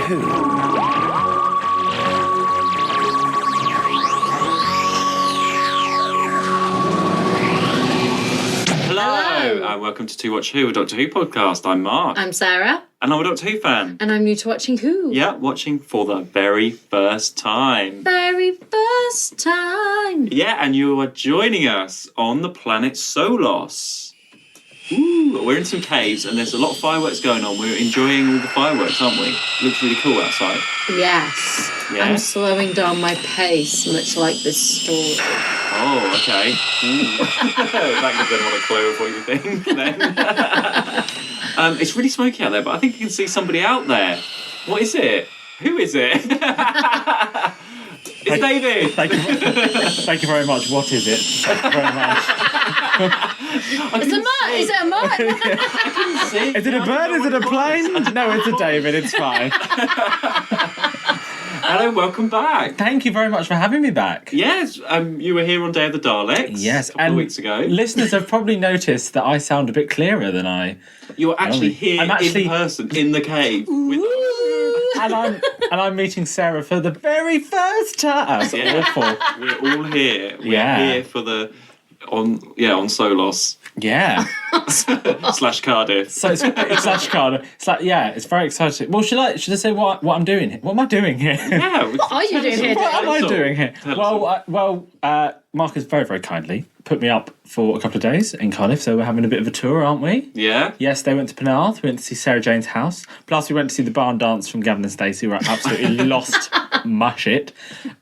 Who. Hello, and welcome to Watch Who, a Doctor Who podcast. I'm Mark. I'm Sarah. And I'm a Doctor Who fan. And I'm new to watching Who. Yeah, watching for the very first time. Very first time. Yeah, and you are joining us on the planet Solos. Ooh, we're in some caves and there's a lot of fireworks going on. We're enjoying all the fireworks, aren't we? Looks really cool outside. Yes. Yeah? I'm slowing down my pace, much like this story. Oh, okay. That gives everyone a clue of what you think then. It's really smoky out there, but I think you can see somebody out there. What is it? Who is it? It's David. Thank you very much. What is it? Thank you very much. It's a mutt. Is it a mutt? Is it a bird? Is it a plane? No, it's a David. It's fine. Hello, welcome back. Thank you very much for having me back. Yes, you were here on Day of the Daleks. Yes, a couple of weeks ago. Listeners have probably noticed that I sound a bit clearer than I. You were actually here I'm actually in person in the cave. And I'm meeting Sarah for the very first time. That's awful. We're all here. We're Yeah. here for the on Solos Yeah. / Cardiff. So it's slash card. It's like, yeah, it's very exciting. Well, should I say what I'm doing here? What am I doing here? Yeah. What are you doing here, What am I doing here? Tell us Mark has very, very kindly put me up for a couple of days in Cardiff, so we're having a bit of a tour, aren't we? Yeah. Yes, they went to Penarth, we went to see Sarah Jane's house, plus we went to see the barn dance from Gavin and Stacey, where I absolutely lost mush it.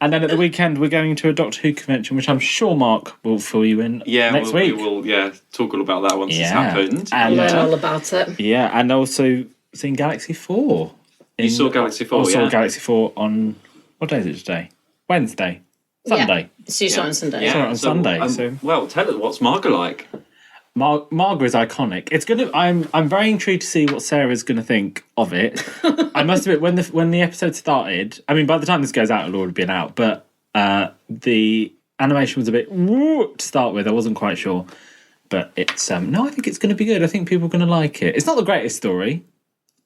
And then at the weekend, we're going to a Doctor Who convention, which I'm sure Mark will fill you in next week. We will talk all about that once it's Yeah. happened. I'll And, learn all about it. yeah, and also seeing Galaxy 4. You saw Galaxy 4, I saw yeah? Galaxy 4 on, what day is it today? Wednesday. Sunday. Yeah. So you saw it on Sunday. Yeah. Saw it on Sunday, so- Well, tell us, what's Margaret like? Margaret is iconic. It's gonna. I'm very intrigued to see what Sarah's gonna think of it. I must admit, when the episode started, I mean, by the time this goes out, it'll already been out. But the animation was a bit to start with. I wasn't quite sure, but it's no. I think it's gonna be good. I think people are gonna like it. It's not the greatest story,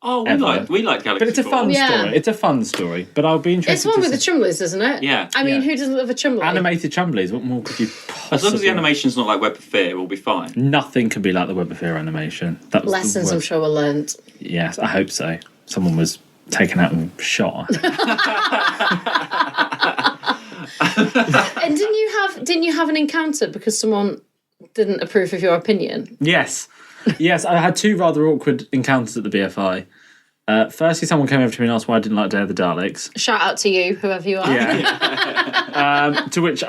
Oh, we like Galaxy 4. but it's a fun story. It's a fun story. But I'll be interested. It's one with the Trumleys, isn't it? Yeah. I mean, Yeah. who doesn't love a Trumley? Animated Chumblies. What more could you possibly? As long as the animation's not like Web of Fear, we'll be fine. Nothing can be like the Web of Fear animation. That was the Lessons, I'm worst. sure, were learnt. Yes, I hope so. Someone was taken out and shot. And didn't you have an encounter because someone didn't approve of your opinion? Yes, I had two rather awkward encounters at the BFI. Firstly, someone came over to me and asked why I didn't like Day of the Daleks. Shout out to you, whoever you are. Yeah. To which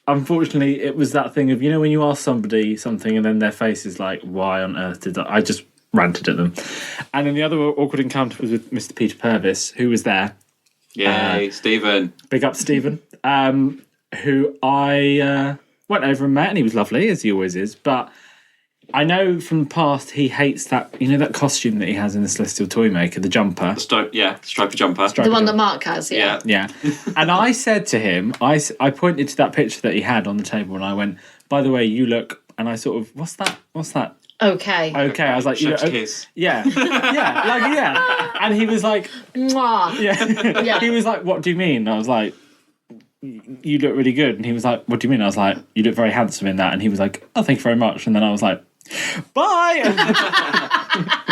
unfortunately, it was that thing of, you know, when you ask somebody something and then their face is like, why on earth did I just ranted at them. And then the other awkward encounter was with Mr. Peter Purvis, who was there. Yay, Stephen. Big up Stephen, who I went over and met, and he was lovely, as he always is, but I know from the past he hates that, you know, that costume that he has in the Celestial Toymaker, the jumper. Striped jumper. The one that Mark has, yeah. Yeah. And I said to him, I pointed to that picture that he had on the table and I went, by the way, you look, and I sort of, what's that? Okay. I was like, you know, Chef's kiss. yeah. Yeah. And he was like, Mwah. yeah. Yeah. He was like, what do you mean? And I was like, you look really good. And he was like, what do you mean? I was like, you look very handsome in that. And he was like, oh, thank you very much. And then I was like, bye.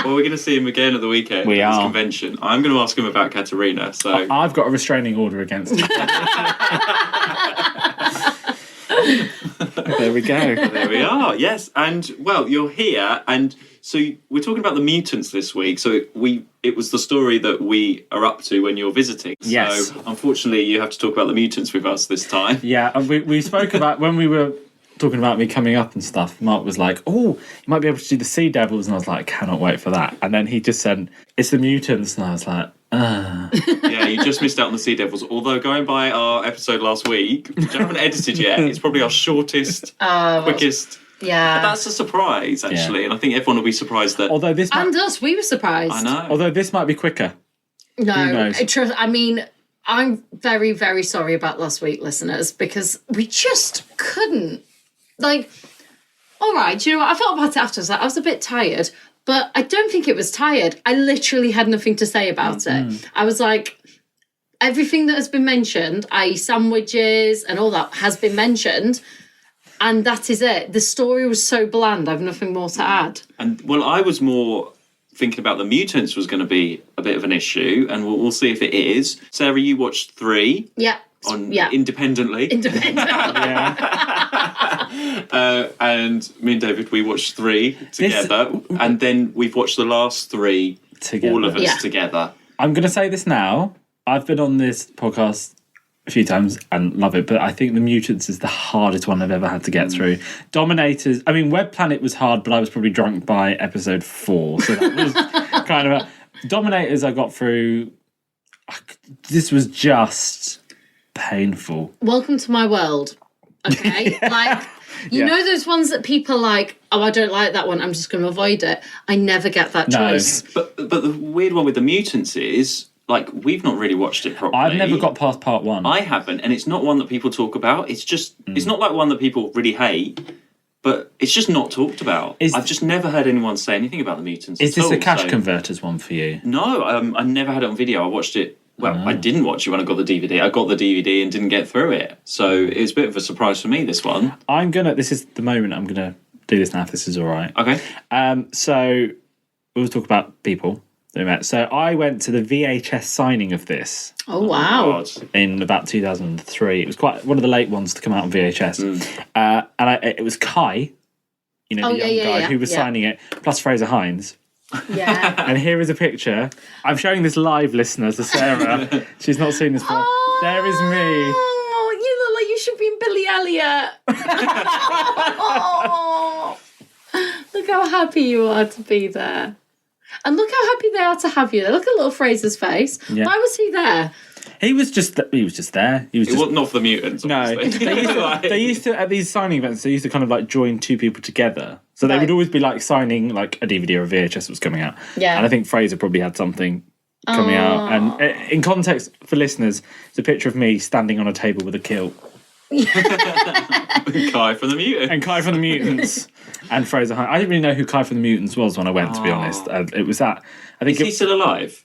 Well, we're going to see him again at the weekend. We at this are. convention. I'm going to ask him about Katerina. So I've got a restraining order against him. There we go. there we are. Yes, and well, you're here, and so we're talking about the Mutants this week. So it was the story that we are up to when you're visiting. Yes. So unfortunately, you have to talk about the Mutants with us this time. Yeah, and we spoke about, when we were talking about me coming up and stuff, Mark was like, oh, you might be able to do the Sea Devils, and I was like, I cannot wait for that. And then he just said, it's the Mutants, and I was like, Yeah, you just missed out on the Sea Devils. Although going by our episode last week, which I haven't edited yet, it's probably our shortest, quickest. Yeah. But that's a surprise, actually, and I think everyone will be surprised that. although this And us, we were surprised. I know. although this might be quicker. No, knows? I mean, I'm very, very sorry about last week, listeners, because we just couldn't. Like, all right, do you know what? I felt about it afterwards. Like, I was a bit tired, But I don't think it was tired. I literally had nothing to say about it. I was like, everything that has been mentioned, i.e. sandwiches and all that, has been mentioned. And that is it. The story was so bland, I've nothing more to add. And, well, I was more thinking about the mutants was going to be a bit of an issue, and we'll see if it is. Sarah, you watched 3. Yeah. Independently. And me and David, we watched 3 together, and then we've watched the last 3 together. All of us together. I'm going to say this now. I've been on this podcast a few times and love it, but I think the Mutants is the hardest one I've ever had to get through. Dominators, I mean, Web Planet was hard, but I was probably drunk by episode 4, so that was kind of Dominators I got through. This was just painful. Welcome to my world. Okay? Like, you know those ones that people are like, oh, I don't like that one, I'm just going to avoid it. I never get that choice. But the weird one with the Mutants is, like, we've not really watched it properly. I've never got past part 1. I haven't, and it's not one that people talk about. It's just, it's not like one that people really hate, but it's just not talked about. I've just never heard anyone say anything about the Mutants. Is this a cash converters one for you? No, I never had it on video. I watched it. Well, I didn't watch it when I got the DVD. I got the DVD and didn't get through it. So it was a bit of a surprise for me, this one. This is the moment I'm going to do this now, if this is all right. Okay. So we'll talk about people that we met. So I went to the VHS signing of this. Oh, wow. In about 2003. It was quite one of the late ones to come out on VHS. And it was Kai, the young guy who was signing it, plus Fraser Hines. Yeah. And here is a picture. I'm showing this live, listeners, to Sarah. She's not seen this before. There is me. Oh, you look like you should be in Billy Elliot. Oh, look how happy you are to be there. And look how happy they are to have you there. Look at little Fraser's face. Yeah. Why was he there? He was just there. He was not for the Mutants, obviously. No. They used to, at these signing events, they used to kind of like join 2 people together. So they would always be like signing like a DVD or a VHS that was coming out. Yeah. And I think Fraser probably had something coming out. And in context for listeners, it's a picture of me standing on a table with a kilt. Kai from the Mutants. And Kai from the Mutants. And Fraser Hines. I didn't really know who Kai from the Mutants was when I went, to be honest. It was that. I think Is he still alive?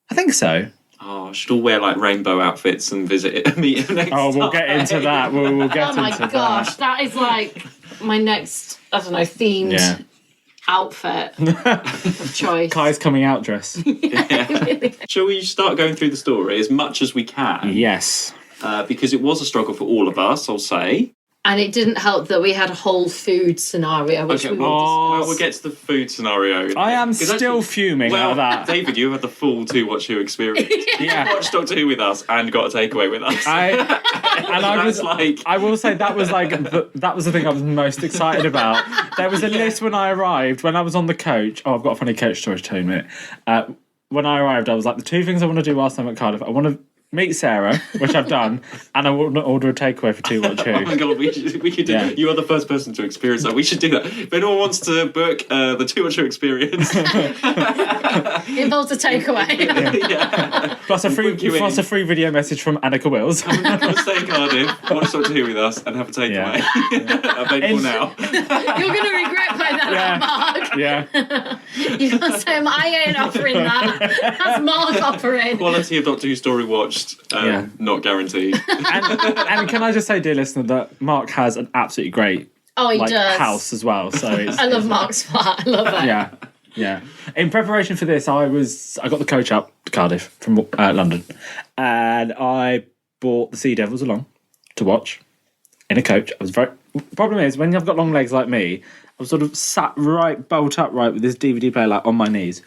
I think so. Oh, I should all wear like rainbow outfits and meet him next time. We'll get into that. We'll get into that. Oh my gosh, that is like my next, I don't know, themed outfit of choice. Kai's coming out dress. Shall we start going through the story as much as we can? Yes. Because it was a struggle for all of us, I'll say. And it didn't help that we had a whole food scenario, which we will discuss. We'll get to the food scenario. I am still fuming at that. David, you had the full 2 Watch Who experience. You watched Doctor Who with us and got a takeaway with us. I will say that was the thing I was most excited about. There was a list when I arrived, when I was on the coach. Oh, I've got a funny coach story to tell you in a minute. When I arrived, I was like, the 2 things I want to do whilst I'm at Cardiff, I want to meet Sarah, which I've done, and I want to order a takeaway for 2 Watch Who. Oh my god, we could do that. You are the first person to experience that. We should do that. If anyone wants to book the 2 Watch Who experience, it involves a takeaway. Plus a free video message from Annika Wills. Come and stay in Cardiff, watch Doctor Who with us, and have a takeaway. Available now. You're going to regret putting that on, Mark. Yeah. You can't say I ain't offering that. That's Mark offering. Quality of Doctor Who story watched, not guaranteed. And can I just say, dear listener, that Mark has an absolutely great house as well. So I love Mark's flat. I love it. Yeah. In preparation for this, I got the coach up to Cardiff from London, and I brought the Sea Devils along to watch in a coach. Problem is, when you've got long legs like me, I was sort of sat bolt upright with this DVD player like on my knees.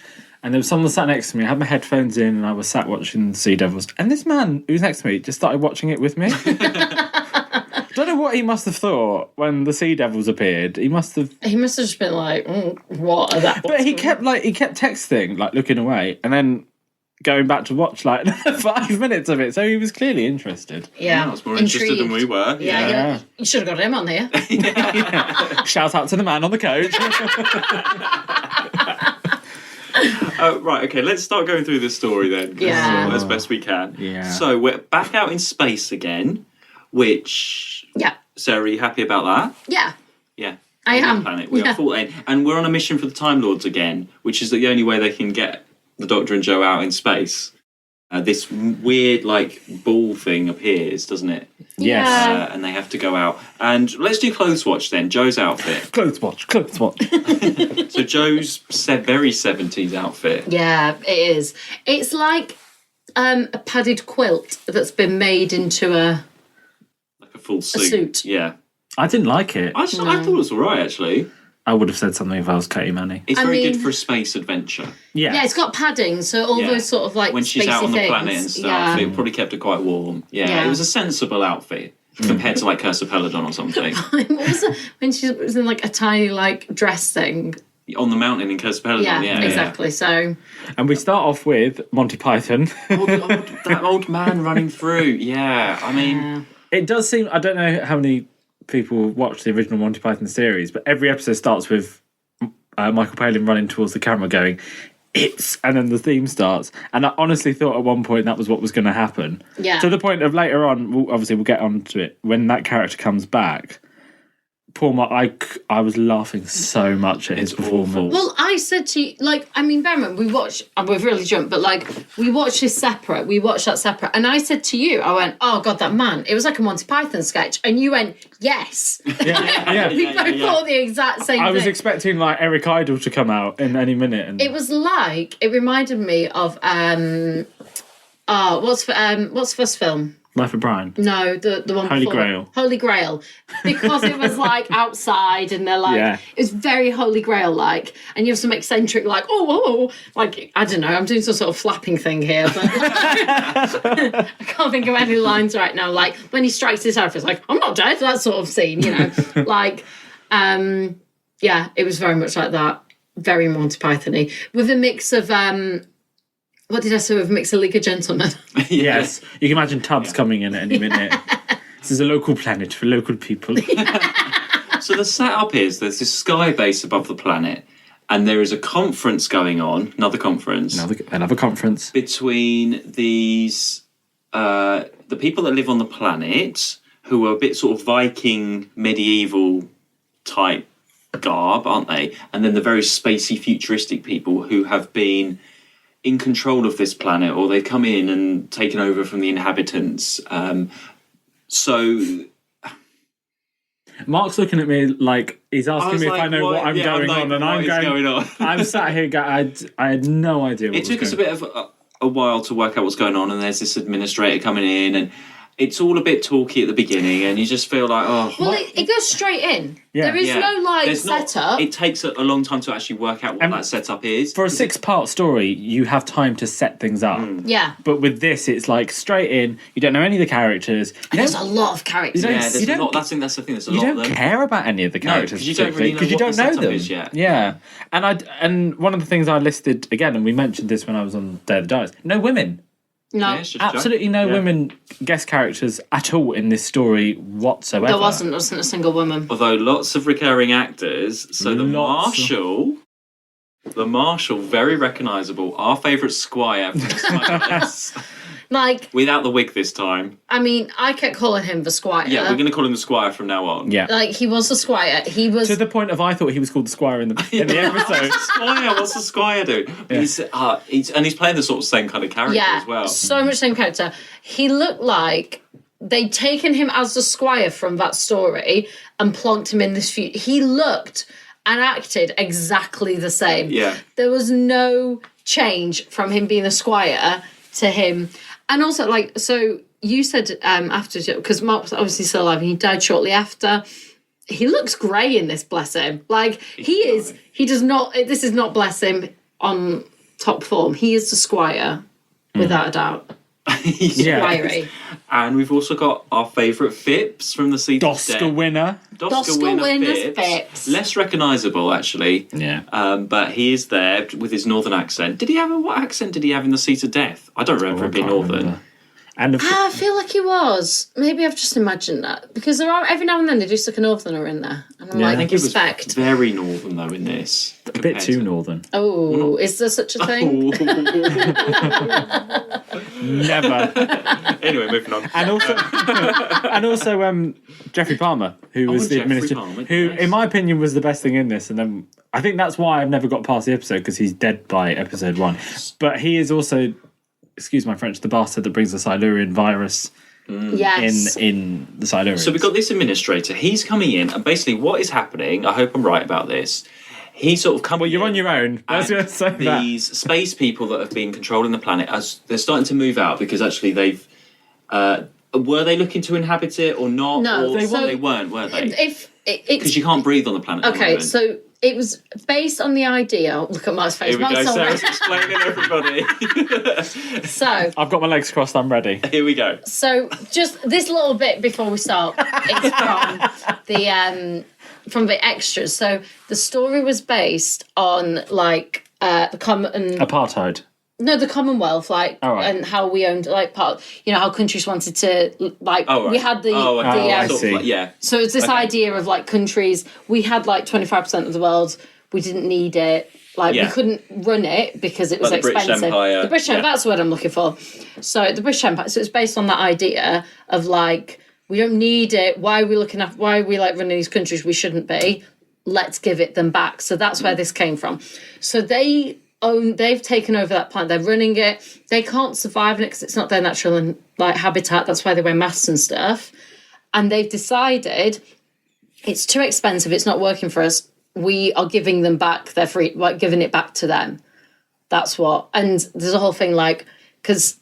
And there was someone sat next to me. I had my headphones in and I was sat watching the Sea Devils. And this man who was next to me just started watching it with me. Don't know what he must have thought when the Sea Devils appeared. He must have just been like, what are that? But he kept texting, like looking away, and then going back to watch like 5 minutes of it. So he was clearly interested. Yeah, I was more interested than we were. Yeah. You should have got him on here. Shout out to the man on the coach. Right, okay, let's start going through this story then, as best we can. Yeah. So we're back out in space again, which... Yeah. Sarah, are you happy about that? Yeah. Yeah. I on am. the planet. We are full aid. And we're on a mission for the Time Lords again, which is the only way they can get the Doctor and Joe out in space. This weird, like, ball thing appears, doesn't it? Yes. Yeah. And they have to go out. And let's do Clothes Watch then. Joe's outfit. Clothes watch. So Joe's very 70s outfit. Yeah, it is. It's like a padded quilt that's been made into a Full suit. suit. Yeah. I didn't like it. I thought it was alright, actually. I would have said something if I was Katie Manny. It's very good for a space adventure. Yeah, it's got padding, so all those sort of like when she's out on the things. planet and stuff, it probably kept her quite warm. Yeah, it was a sensible outfit compared to like Curse of Peladon or something. When she was in like a tiny like dress thing. On the mountain in Curse of Peladon, yeah. Exactly. So, and we start off with Monty Python. That old man running through. Yeah, I mean, it does seem. I don't know how many people watch the original Monty Python series, but every episode starts with Michael Palin running towards the camera, going, "It's," and then the theme starts. And I honestly thought at one point that was what was going to happen. Yeah. To the point of later on, we'll get onto it when that character comes back. Poor Mark, I was laughing so much at his performance. awful. well, I said to you, like, I mean, bear in mind, we watched, and we've really jumped, but like, we watched this separate. We watched that separate. And I said to you, I went, "Oh, God, that man." It was like a Monty Python sketch. And you went, "Yes." Yeah. We both thought the exact same thing. I was expecting like Eric Idle to come out in any minute. And It was like, it reminded me of, what's the first film? Life of Brian. No, the one Holy before. Grail. Holy Grail. Because it was like outside and they're like, it was very Holy Grail like. And you have some eccentric like, like, I don't know, I'm doing some sort of flapping thing here. But I can't think of any lines right now. Like when he strikes his head, it's like, "I'm not dead," that sort of scene, you know. Like, yeah, it was very much like that. Very Monty Python-y. With a mix of, what did I say? With a mix of League of Gentlemen. Yes. You can imagine Tubbs coming in at any minute. This is a local planet for local people. So the setup is there's this sky base above the planet, and there is a conference going on, another conference between these the people that live on the planet who are a bit sort of Viking medieval type garb, aren't they? And then the very spacey futuristic people who have been in control of this planet, or they've come in and taken over from the inhabitants. So Mark's looking at me like he's asking me if I know what I'm going on, and I'm going. I'm sat here. I had no idea. It took us a bit of a while to work out what's going on, and there's this administrator coming in, and it's all a bit talky at the beginning, and you just feel like, oh. Well, it goes straight in. Yeah. There is no like setup. It takes a long time to actually work out what that setup is. For a 6-part story, you have time to set things up. Yeah. But with this, it's like straight in. You don't know any of the characters. There's a lot of characters. There's a lot. That's the thing. There's a lot of them. You don't care about any of the characters because you don't really know what the setup is yet. Yeah, and one of the things I listed again, and we mentioned this when I was on Day of the Dice. No women. No, absolutely no women guest characters at all in this story whatsoever. There wasn't a single woman. Although lots of recurring actors. So the Marshal, very recognisable. Our favourite Squire from Smuggler's. Like, without the wig this time. I mean, I kept calling him the Squire. Yeah, we're going to call him the Squire from now on. Yeah, like he was the Squire. He was to the point of I thought he was called the Squire in the episode. Squire, what's the Squire do? Yeah. He's playing the sort of same kind of character as well. So much same character. He looked like they'd taken him as the Squire from that story and plonked him in this future. He looked and acted exactly the same. Yeah, there was no change from him being a Squire to him. And also, like, so you said after, because Mark's obviously still alive and he died shortly after. He looks grey in this, bless him. Like, he does not, this is not, bless him, on top form. He is the Squire, without a doubt. Squire-y. And we've also got our favourite Phipps from the season. Oscar winner. Oscar winner Phipps. Less recognisable, actually. Yeah. But he is there with his northern accent. What accent did he have in the Seat of Death? I don't remember him being northern. Remember. And I feel like he was. Maybe I've just imagined that. Because there are, every now and then they do stick a northerner in there. And I'm like, I think respect. It was very northern, though, in this. A bit too northern. Oh, is there such a thing? Never. Anyway, moving on. And also, Jeffrey Palmer, who was the Jeffrey administrator, Palmer, who, yes. in my opinion, was the best thing in this. And then I think that's why I've never got past the episode, because he's dead by episode 1. But he is also, excuse my French, the bastard that brings the Silurian virus Yes. in the Silurians. So we've got this administrator. He's coming in, and basically what is happening, I hope I'm right about this, he's sort of come Well, you're on your own. Let's and just say that. these space people that have been controlling the planet, as they're starting to move out, because actually they've... were they looking to inhabit it or not? No, or so- they weren't, were they? If it's Because you can't breathe on the planet at the okay, moment. so it was based on the idea. Look at Mark's face. Here we go, Mark's all Sarah's red. explaining everybody. So I've got my legs crossed, I'm ready. Here we go. So just this little bit before we start, it's from the extras. So the story was based on like the Apartheid. the Commonwealth, like, Oh, right. and how we owned like part, how countries wanted to like. Oh, right. We had the okay. I Sort of see. like- yeah. So it's this Okay. idea of like countries. We had like 25% of the world. We didn't need it. Like Yeah. we couldn't run it because it was Like the British expensive. Empire, The British Empire. yeah. That's what I'm looking for. So the British Empire. So it's based on that idea of like we don't need it. Why are we looking at? Why are we like running these countries? We shouldn't be. Let's give it them back. So that's where this came from. So they've taken over that planet. They're running it. They can't survive in it because it's not their natural like habitat. That's why they wear masks and stuff. And they've decided it's too expensive. It's not working for us. We are giving them back their free, like giving it back to them. That's what. And there's a whole thing like, because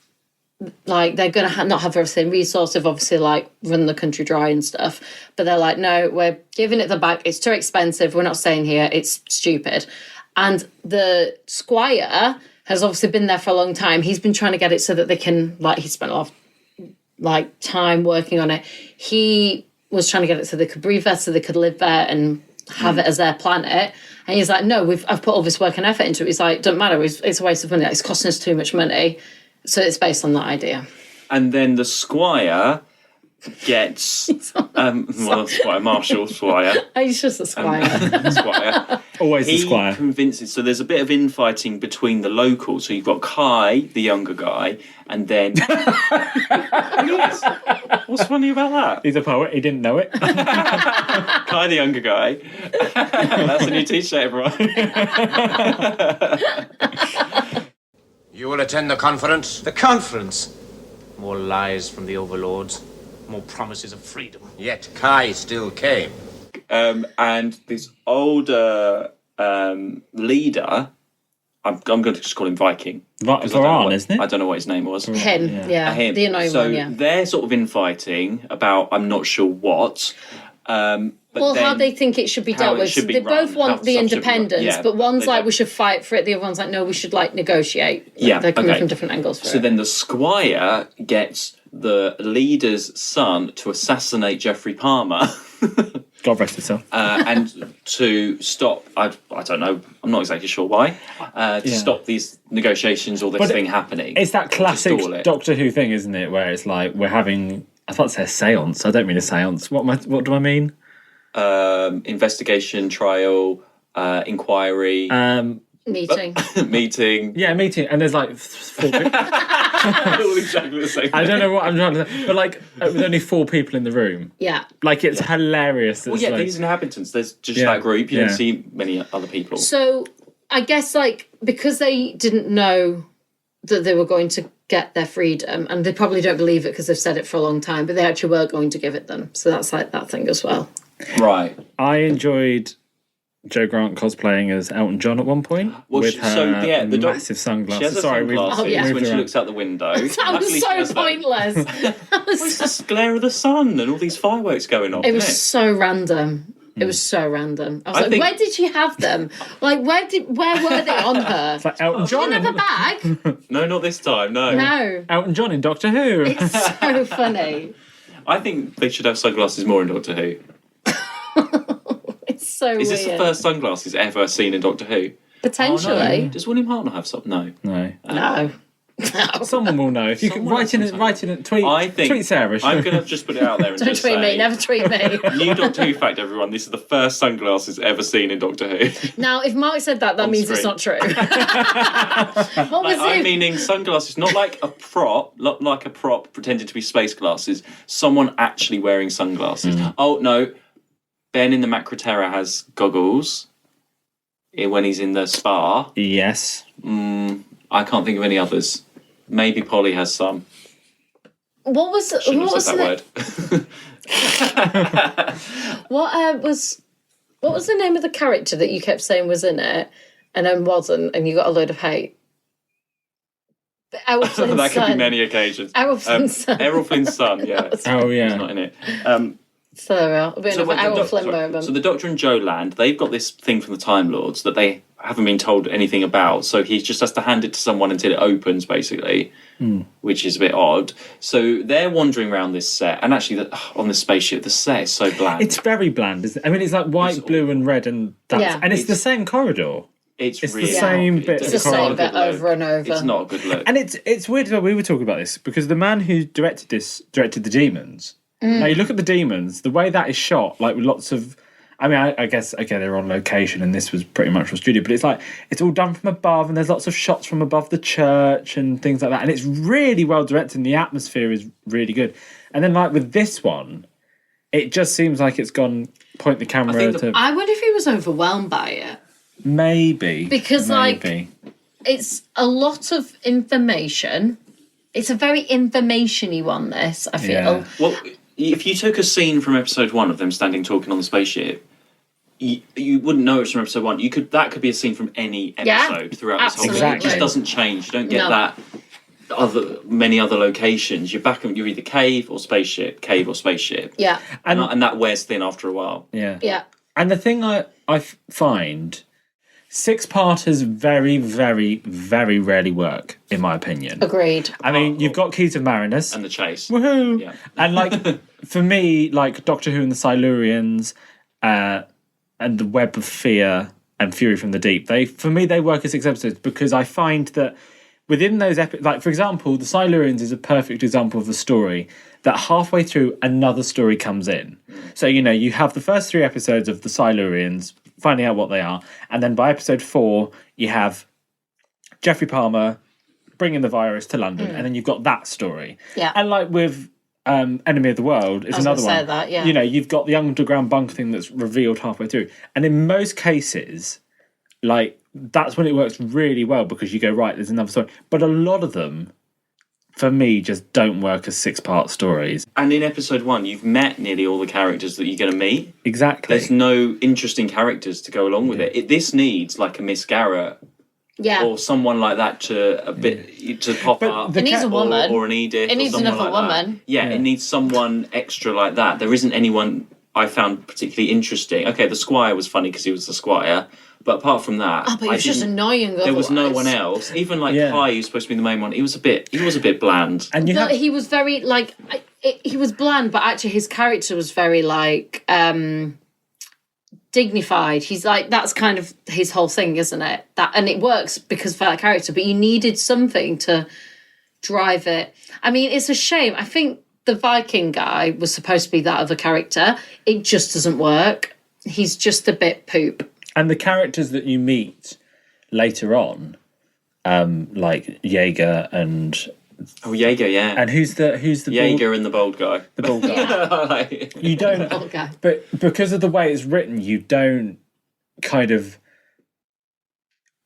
like they're going to not have everything resource of obviously like run the country dry and stuff. But they're like, no, we're giving it them back. It's too expensive. We're not staying here. It's stupid. And the Squire has obviously been there for a long time. He's been trying to get it so that they can, like, he spent a lot of like time working on it. He was trying to get it so they could breathe there, so they could live there and have it as their planet. And he's like, no, I've put all this work and effort into it. He's like, don't matter, it's a waste of money. It's costing us too much money. So it's based on that idea. And then the Squire gets... Squire, Marshall Squire. He's just a Squire. Squire. Always the He Squire. convinces... So there's a bit of infighting between the locals. So you've got Kai, the younger guy, and then... Yes. What's funny about that? He's a poet, he didn't know it. Kai, the younger guy. That's a new t-shirt, everyone. You will attend the conference? The conference. More lies from the overlords. More promises of freedom. Yet Kai still came. And this older leader... I'm going to just call him Viking. 'cause I don't know Varan, what- isn't it? I don't know what his name was. Him, yeah. Him. The annoying so one, yeah. they're sort of infighting about I'm not sure what. But Well, how then they think it should be how dealt it with. should be They both run, want how the stuff should be run. independence, Yeah, but one's they like, don't. we should fight for it. The other one's like, no, we should like negotiate. Yeah, They're coming okay. from different angles for So it. then the Squire gets the leader's son to assassinate Jeffrey Palmer. God rest his soul. And to stop, I don't know, I'm not exactly sure why, to stop these negotiations or this But thing happening. It's that To classic stall it. Doctor Who thing, isn't it? Where it's like we're having, I thought it said seance. I don't mean a seance. What do I mean? Investigation, trial, inquiry, Meeting. meeting. Yeah, meeting. And there's like 4 people. All exactly the same. I don't know what I'm trying to say. But like, with only 4 people in the room. Yeah. Like, it's hilarious. Well, It's yeah, like- these inhabitants. There's just Yeah, that group. You yeah. don't see many other people. So I guess like because they didn't know that they were going to get their freedom, and they probably don't believe it because they've said it for a long time, but they actually were going to give it them. So that's like that thing as well. Right. I enjoyed Joe Grant cosplaying as Elton John at one point Well, with her the doc- massive She sunglasses. has her Sorry, sunglasses Oh, yeah. when she looks out the window. That Natalie was so has them. pointless. That was It's just glare of the sun and all these fireworks going off. It was isn't so random. It was so random. I was I like, think- where did she have them? Like, where were they on her? It's like Elton She John. didn't have a In, bag. No, not this time. No. No. Elton John in Doctor Who. It's so funny. I think they should have sunglasses more in Doctor Who. It's so Is weird. this the first sunglasses ever seen in Doctor Who? Potentially. Does William Hartnell have some? No. No. No. Someone will know. If you can write in it, tweet Sarah. I'm going to just put it out there and Don't just tweet say, me, never tweet me. New Doctor Who fact, everyone. This is the first sunglasses ever seen in Doctor Who. Now, if Mark said that On means screen. it's not true. What was I'm it? meaning sunglasses, not like a prop, not like a prop pretending to be space glasses. Someone actually wearing sunglasses. Oh, no. Ben in the Macroterra has goggles when he's in the spa. Yes. I can't think of any others. Maybe Polly has some. What was Shouldn't what have was said that the, word. what was the name of the character that you kept saying was in it and then wasn't, and you got a load of hate? Errol Flynn's That could be son. many occasions. Errol Flynn's son. Errol Flynn's son, yeah. Oh, yeah. He's not in it. So a bit of an Errol Flynn sorry. moment. So the Doctor and Joe Land, they've got this thing from the Time Lords that they haven't been told anything about. So he just has to hand it to someone until it opens, basically, which is a bit odd. So they're wandering around this set, and actually on this spaceship, the set is so bland. It's very bland, isn't it? I mean, it's like white, blue, and red, and and it's the same corridor. It's the really same bit. It's the same bit over and over. It's not a good look. And it's weird that we were talking about this because the man who directed the Demons. Now you look at the Demons, the way that is shot, like with lots of. I mean, I guess they're on location, and this was pretty much a studio, but it's like it's all done from above, and there's lots of shots from above the church and things like that, and it's really well directed, and the atmosphere is really good. And then, like with this one, it just seems like it's gone point the camera to. I wonder if he was overwhelmed by it. Maybe Because, maybe. It's a lot of information. It's a very information-y one, this, I feel. Yeah. Well, if you took a scene from episode 1 of them standing talking on the spaceship, you wouldn't know it's from episode 1. That could be a scene from any episode throughout this whole thing. Exactly. It just doesn't change. You don't get that many other locations. You're either cave or spaceship. Yeah. And that wears thin after a while. Yeah. Yeah. And the thing I find, 6-parters very, very, very rarely work, in my opinion. Agreed. I mean, you've got Keys of Marinus. And the chase. Woohoo! Yeah. And like, for me, like Doctor Who and the Silurians, and the Web of Fear and Fury from the Deep, they work as 6 episodes because I find that within those like for example, the Silurians is a perfect example of a story that halfway through another story comes in. So you have the first 3 episodes of the Silurians finding out what they are, and then by episode 4 you have Geoffrey Palmer bringing the virus to London, and then you've got that story. Yeah. And like with Enemy of the World is another one. That, yeah. You've got the underground bunker thing that's revealed halfway through, and in most cases, like that's when it works really well because you go, right, there's another story. But a lot of them, for me, just don't work as 6-part stories. And in episode 1, you've met nearly all the characters that you're going to meet. Exactly. There's no interesting characters to go along with it. This needs like a Miss Garrett. Yeah. Or someone like that to pop up. It needs a woman. Or an Edith. It needs or another like woman. That. Yeah, it needs someone extra like that. There isn't anyone I found particularly interesting. Okay, the Squire was funny because he was the Squire. But apart from that, but he was just annoying. There was no one else. Even like Kai, who's supposed to be the main one, he was a bit bland. And he was very like he was bland, but actually his character was very like dignified. He's like that's kind of his whole thing, isn't it? And it works because for that character. But you needed something to drive it. I mean, it's a shame. I think the Viking guy was supposed to be that other character. It just doesn't work. He's just a bit poop. And the characters that you meet later on, like Jaeger and Jaeger, yeah. And who's the Jaeger and the bald guy. The bald guy. You don't. Bald guy. But because of the way it's written, you don't kind of.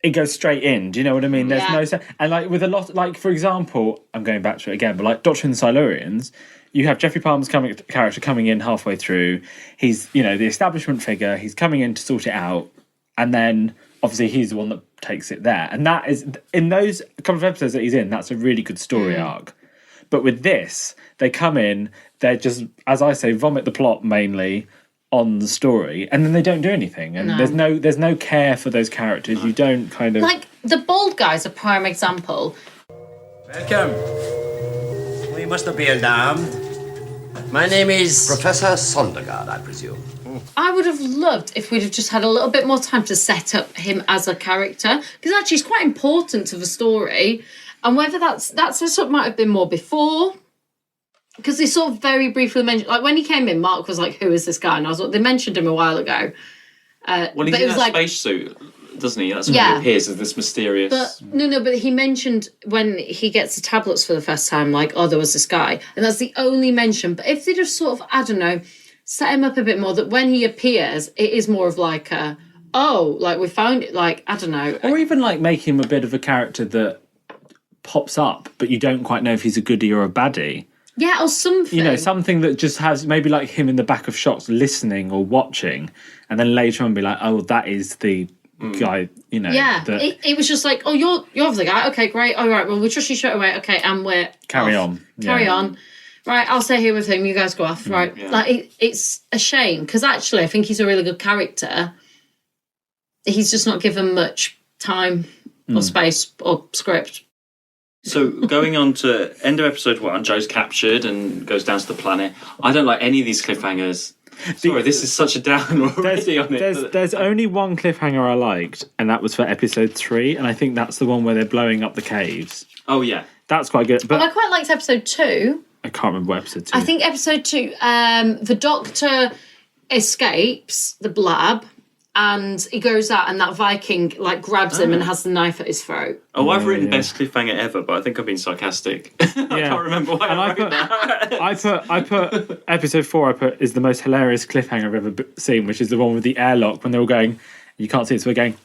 It goes straight in. Do you know what I mean? There's no sense. And like with a lot, like for example, I'm going back to it again, but like Doctor and the Silurians, you have Geoffrey Palmer's character coming in halfway through. He's the establishment figure. He's coming in to sort it out, and then obviously he's the one that takes it there. And that is in those couple of episodes that he's in. That's a really good story arc. But with this, they come in. They're just, as I say, vomit the plot mainly on the story, and then they don't do anything. And there's no care for those characters. You don't kind of like the bald guy's a prime example. Welcome. We must not be alarmed. My name is Professor Sondergaard, I presume. I would have loved if we'd have just had a little bit more time to set up him as a character, because actually he's quite important to the story. And whether that's a sort of might have been more before, because they sort of very briefly mentioned, like when he came in, Mark was like, "Who is this guy?" And I was like, they mentioned him a while ago. Well, he's but in it was that like, spacesuit, doesn't he? That's when Yeah. he appears as this mysterious. but but he mentioned when he gets the tablets for the first time, like, "Oh, there was this guy," and that's the only mention. But if they just sort of, I don't know, set him up a bit more, that when he appears, it is more of like a, oh, like we found it, like, I don't know. Or even like make him a bit of a character that pops up, but you don't quite know if he's a goodie or a baddie. Yeah, or something. You know, something that just has maybe like him in the back of shots listening or watching, and then later on be like, oh, that is the guy, you know. Yeah, that it was just like, oh, you're the guy. Okay, great. All right, well, we'll trust you straight away. Okay, and we're carry off. on. Carry Yeah. on. Right, I'll stay here with him. You guys go off. Right. Yeah. Like, it's a shame, because actually I think he's a really good character. He's just not given much time or space or script. So going on to end of episode 1, Joe's captured and goes down to the planet. I don't like any of these cliffhangers. Sorry, this is such a down already on it. There's only one cliffhanger I liked, and that was for episode 3, and I think that's the one where they're blowing up the caves. Oh yeah. That's quite good, but I quite liked episode 2. I can't remember what episode 2. I think episode 2, the Doctor escapes the Blab, and he goes out, and that Viking like grabs him and has the knife at his throat. Oh, I've written yeah. best cliffhanger ever, but I think I've been sarcastic. I can't remember why And I wrote that. I put episode 4. I put is the most hilarious cliffhanger I've ever seen, which is the one with the airlock when they're all going. You can't see it, so we're going.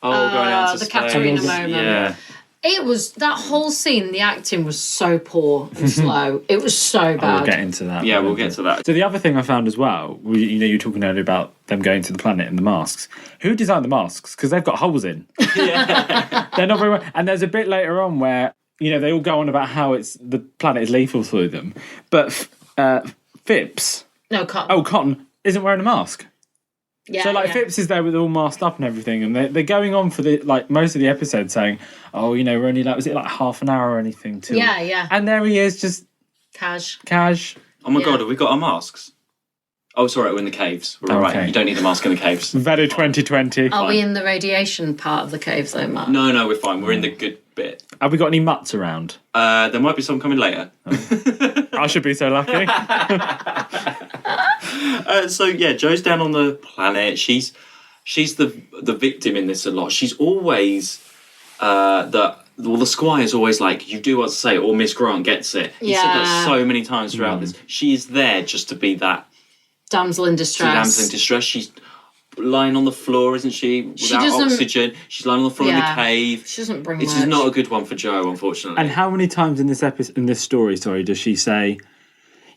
Oh, going out to the space. Katerina moment. Yeah. It was, that whole scene, the acting was so poor and slow. It was so bad. We'll get into that. Yeah, we'll get to that. So the other thing I found as well, you know, you were talking earlier about them going to the planet and the masks. Who designed the masks? Because they've got holes in. They're not very well. And there's a bit later on where, you know, they all go on about how the planet is lethal for them. But Phipps, Cotton, isn't wearing a mask. Yeah, So, like, yeah. Phipps is there with all masked up and everything, and they're going on for the most of the episode saying, oh, you know, we're only was it like half an hour or anything? Till... Yeah, yeah. And there he is, just cash. Oh my Yeah. god, have we got our masks? Oh, sorry, we're in the caves. We're all right. Okay. You don't need the mask in the caves. Very 2020. Are we in the radiation part of the caves though, Mark? No, we're fine. We're in the good bit. Have we got any mutts around? There might be some coming later. I should be so lucky. So yeah, Joe's down on the planet. She's the victim in this a lot. She's always the Squire's always like, you do what I say, or Miss Grant gets it. He said that so many times throughout this. She is there just to be that Damsel in distress. damsel in distress. She's lying on the floor, isn't she? Without oxygen. She's lying on the floor in the cave. She doesn't bring This much. is not a good one for Joe, unfortunately. And how many times in this story, does she say,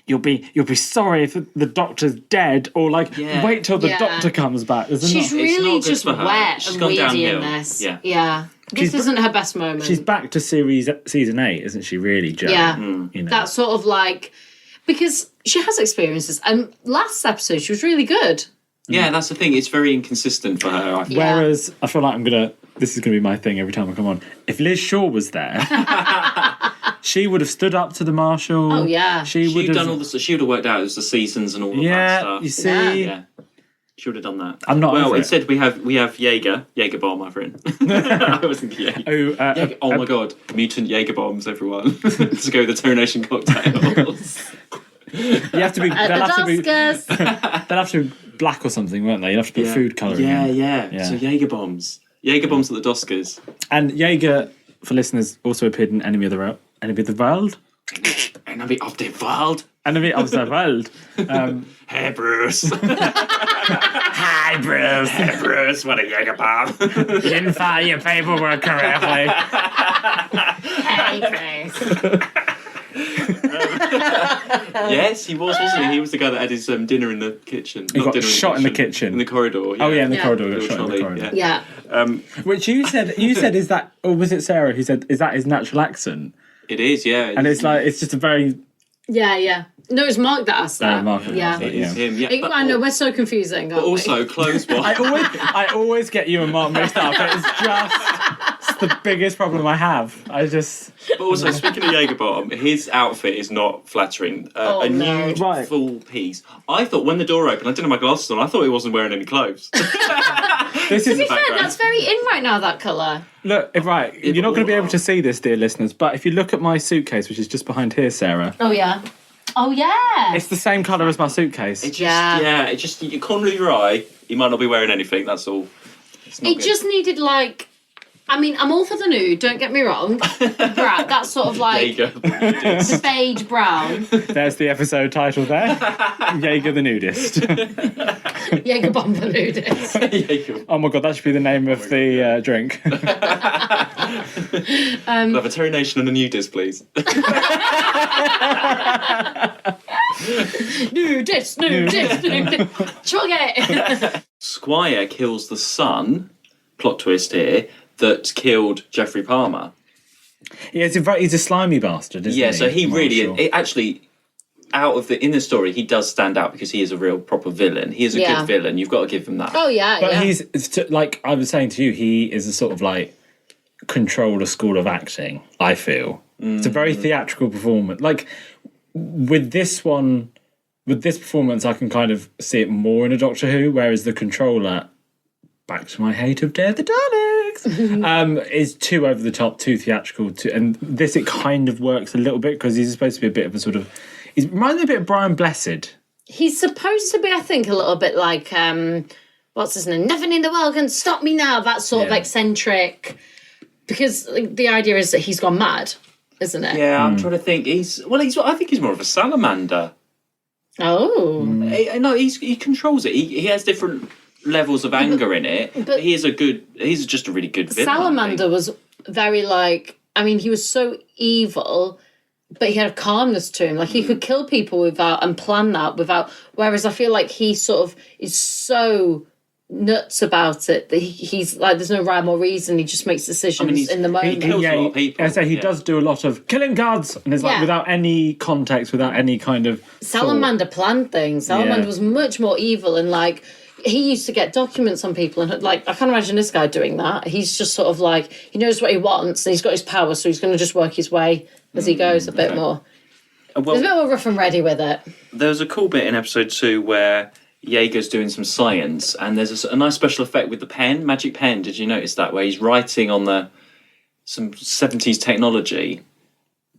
you'll be sorry if the doctor's dead, or like wait till the doctor comes back? She's really not good just for her. wet She's and gone weedy downhill. in this. Yeah. This isn't her best moment. She's back to season 8, isn't she? Really, Joe? Yeah. You know. That's sort of like, because she has experiences, and last episode she was really good. Yeah, that's the thing. It's very inconsistent for her. I think. Yeah. Whereas I feel like this is gonna be my thing every time I come on. If Liz Shaw was there, she would have stood up to the marshal. Oh yeah. She would have done all she would have worked out it was the seasons and all of that Yeah, stuff. you see. Yeah. She would have done that. I'm not Well, over it. instead we have Jaeger bomb, my friend. I wasn't Jaeger. Oh my god, mutant Jaeger bombs, everyone. Let's go with the Termination cocktails. You have to be. They'll have to be black or something, won't they? You have to put food colouring in. Yeah. So Jaeger bombs at the Doskers. And Jaeger, for listeners, also appeared in Enemy of the World. Enemy of the world. Enemy of the World. Hey Bruce. Hi, Bruce. Hey Bruce, what a Jaeger bomb. You didn't file your paperwork correctly. Hey, Chris. Yes, he was, wasn't he? He was the guy that had his dinner in the kitchen. He got shot in the kitchen. In the corridor. Yeah. Oh yeah, in the corridor. Little Got shot in the trolley, corridor. Yeah. Which you said is that, or was it Sarah who said, is that his natural accent? It is, yeah. And it's like, it's just a very... Yeah. No, it was Mark that asked that. Mark that yeah. asked It is him, yeah. I know, we're so confusing, aren't But also, clothes-wise. I always get you and Mark mixed up. It's just the biggest problem I have. But also, speaking of Jaeger bottom, his outfit is not flattering. A nude Right. full piece. I thought when the door opened, I didn't have my glasses on. I thought he wasn't wearing any clothes. This is To be fair, that's very in right now, that colour. look. Right, you're not going to be able to see this, dear listeners. But if you look at my suitcase, which is just behind here, Sarah, Oh, yeah. Oh, yeah. it's the same colour as my suitcase. It just you corner of your eye. He might not be wearing anything. That's all. It's not It good. just needed, like... I mean, I'm all for the nude, don't get me wrong. That's sort of like Jaeger. beige brown. There's the episode title there. Jaeger the Nudist. Jaeger bomb the nudist. Jaeger. Oh my god, that should be the name of the drink. We'll have a Terry Nation and a Nudist, please. Nudist. Chug it. Squire kills the son, plot twist here, that killed Jeffrey Palmer. Yeah, he's a slimy bastard, isn't he? Yeah, so he really Marshall. actually in the story he does stand out because he is a real proper villain. He is a good villain. You've got to give him that. Oh, yeah, But yeah. he's like I was saying to you, he is a sort of like controller school of acting. I feel it's a very theatrical performance. Like with this performance, I can kind of see it more in a Doctor Who, whereas the controller, back to my hate of Dare the Daleks, is too over the top, too theatrical. And this, it kind of works a little bit because he's supposed to be a bit of a sort of. He reminds me a bit of Brian Blessed. He's supposed to be, I think, a little bit like, what's his name? Nothing in the world can stop me now. That sort of eccentric. Because the idea is that he's gone mad, isn't it? Yeah, I'm trying to think. I think he's more of a salamander. Oh. No, he controls it. He has different levels of anger in it. But he's just a really good villain. Salamander was very like, I mean, he was so evil, but he had a calmness to him. Like he could kill people and plan that without, whereas I feel like he sort of is so nuts about it that he's like, there's no rhyme or reason. He just makes decisions in the moment. He kills a lot of people. I say he does do a lot of killing guards, and it's like without any context, without any kind of. Salamander planned things. Salamander was much more evil, and like he used to get documents on people, and like I can't imagine this guy doing that. He's just sort of like he knows what he wants, and he's got his power, so he's going to just work his way as he goes a bit more. Well, There's a bit more rough and ready with it. There was a cool bit in episode 2 where Jaeger's doing some science, and there's a nice special effect with the pen, magic pen. Did you notice that? Where he's writing on some 70s technology.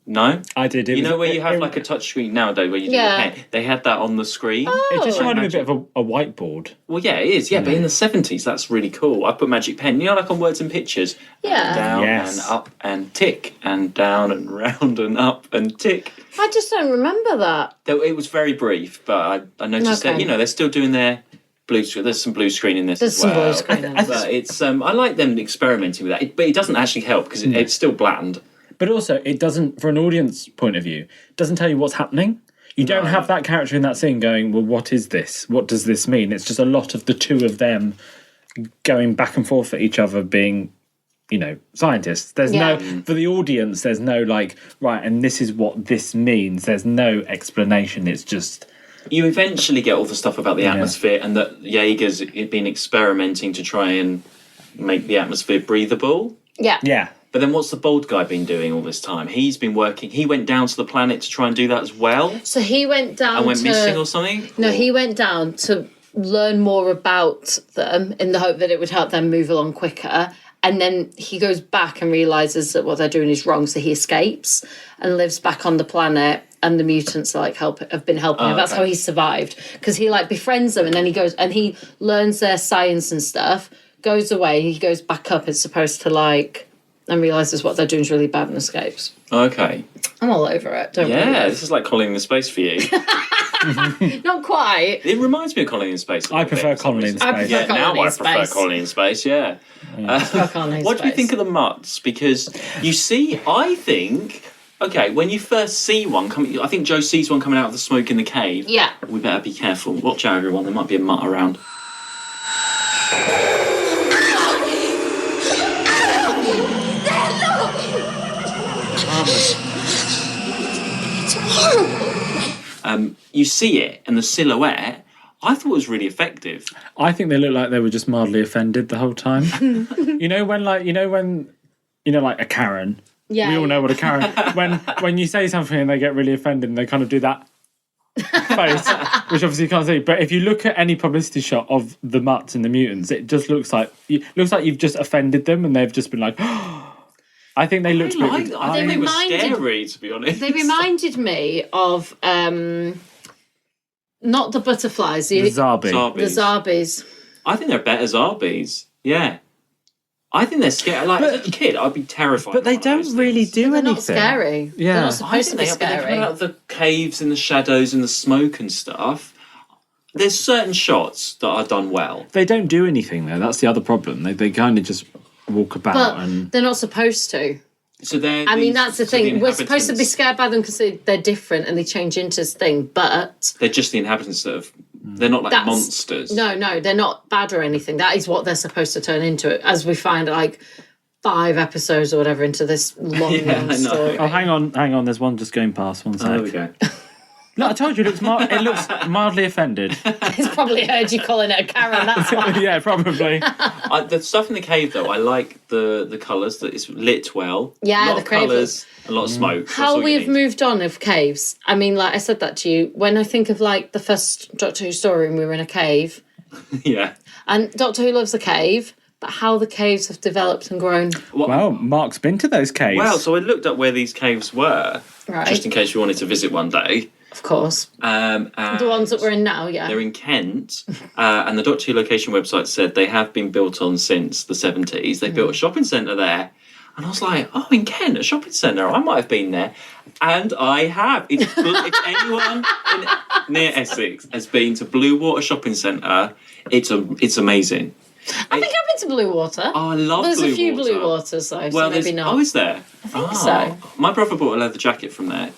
No? I did. You know where you have like a touch screen nowadays where you do the pen? They had that on the screen. It just Oh. reminded me a bit of a whiteboard. Well, yeah, it is. Yeah, but in the 70s, that's really cool. I put magic pen, you know, like on Words and Pictures. Yeah. Down Yes. and up and tick, and down and round and up and tick. I just don't remember that. Though it was very brief, but I noticed that, Okay. you know, they're still doing their blue screen. There's some blue screen in this There's as some well. blue screen in this. But it's, I like them experimenting with that. But it doesn't actually help because it's still bland. But also, it doesn't, for an audience point of view, doesn't tell you what's happening. You don't have that character in that scene going, well, what is this? What does this mean? It's just a lot of the two of them going back and forth at each other being, you know, scientists. There's no, for the audience, there's no like, right, and this is what this means. There's no explanation. It's just... You eventually get all the stuff about the atmosphere and that Jaeger's been experimenting to try and make the atmosphere breathable. Yeah. Yeah. But then what's the bald guy been doing all this time? He's been working. He went down to the planet to try and do that as well. So he went down And went to... missing or something? No, he went down to learn more about them in the hope that it would help them move along quicker. And then he goes back and realises that what they're doing is wrong, so he escapes and lives back on the planet. And the mutants like have been helping him. That's how he survived, because he like befriends them, and then he goes and he learns their science and stuff. Goes away, he goes back up. It's supposed to like and realises what they're doing is really bad and escapes. Okay. I'm all over it. Don't Yeah, worry. this is like Colony in Space for you. Not quite. It reminds me of Colony in Space. I prefer Colony in Space. I prefer Yeah, now Colony in I prefer Space. Colony in Space, yeah. Colony in What do you Space. think of the Mutts? Because you see, I think... Okay, when you first see one coming... I think Joe sees one coming out of the smoke in the cave. Yeah. We better be careful. Watch out, everyone. There might be a mutt around. You see it, and the silhouette, I thought it was really effective. I think they look like they were just mildly offended the whole time. you know when you know, like a Karen. Yeah. We all know what a Karen. when you say something and they get really offended, and they kind of do that face, which obviously you can't see. But if you look at any publicity shot of the Mutts and the Mutants, it just looks like you've just offended them, and they've just been like. I think they looked. I think they were scary, to be honest. They reminded me of not the butterflies, the Zarbi. The Zarbis. I think they're better Zarbies. Yeah. I think they're scary. Like, as a kid, I'd be terrified. But they don't really do They're anything. not scary. Yeah. They're not supposed to be They're scary. coming out of the caves and the shadows and the smoke and stuff. There's certain shots that are done well. They don't do anything though. That's the other problem. They kind of just walk about But and they're not supposed to. So they're. I mean, that's the thing. We're supposed to be inhabitants- scared by them because they're different and they change into this thing. But They're just the inhabitants that have. They're not like That's- monsters. no, they're not bad or anything. That is what they're supposed to turn into, as we find like 5 episodes or whatever into this long Yeah, I know. story. oh, hang on. There's one just going past. One sec. Oh, there we go. Look, I told you, it looks mildly offended. He's probably heard you calling it a Karen. That's why. Yeah, probably. The stuff in the cave, though, I like the colours, that it's lit well. Yeah, a lot the of cave colours, a lot of smoke. That's How all you we've need. moved on of caves. I mean, like I said that to you. When I think of like the first Doctor Who story, and we were in a cave, Yeah. and Doctor Who loves a cave, but how the caves have developed and grown. Well, Mark's been to those caves. Well, so I looked up where these caves were, Right. just in case we wanted to visit one day. Of course. And The ones that we're in now, yeah. They're in Kent, and the Doctor Who location website said they have been built on since the 70s. They built a shopping centre there. And I was like, oh, in Kent, a shopping centre. I might have been there. And I have. If anyone near Essex has been to Blue Water Shopping Centre, it's amazing. I think I've been to Blue Water. Oh, I love There's Blue Water. a few Blue Waters, though, Well, so maybe not. Oh, is there? I think so. My brother bought a leather jacket from there.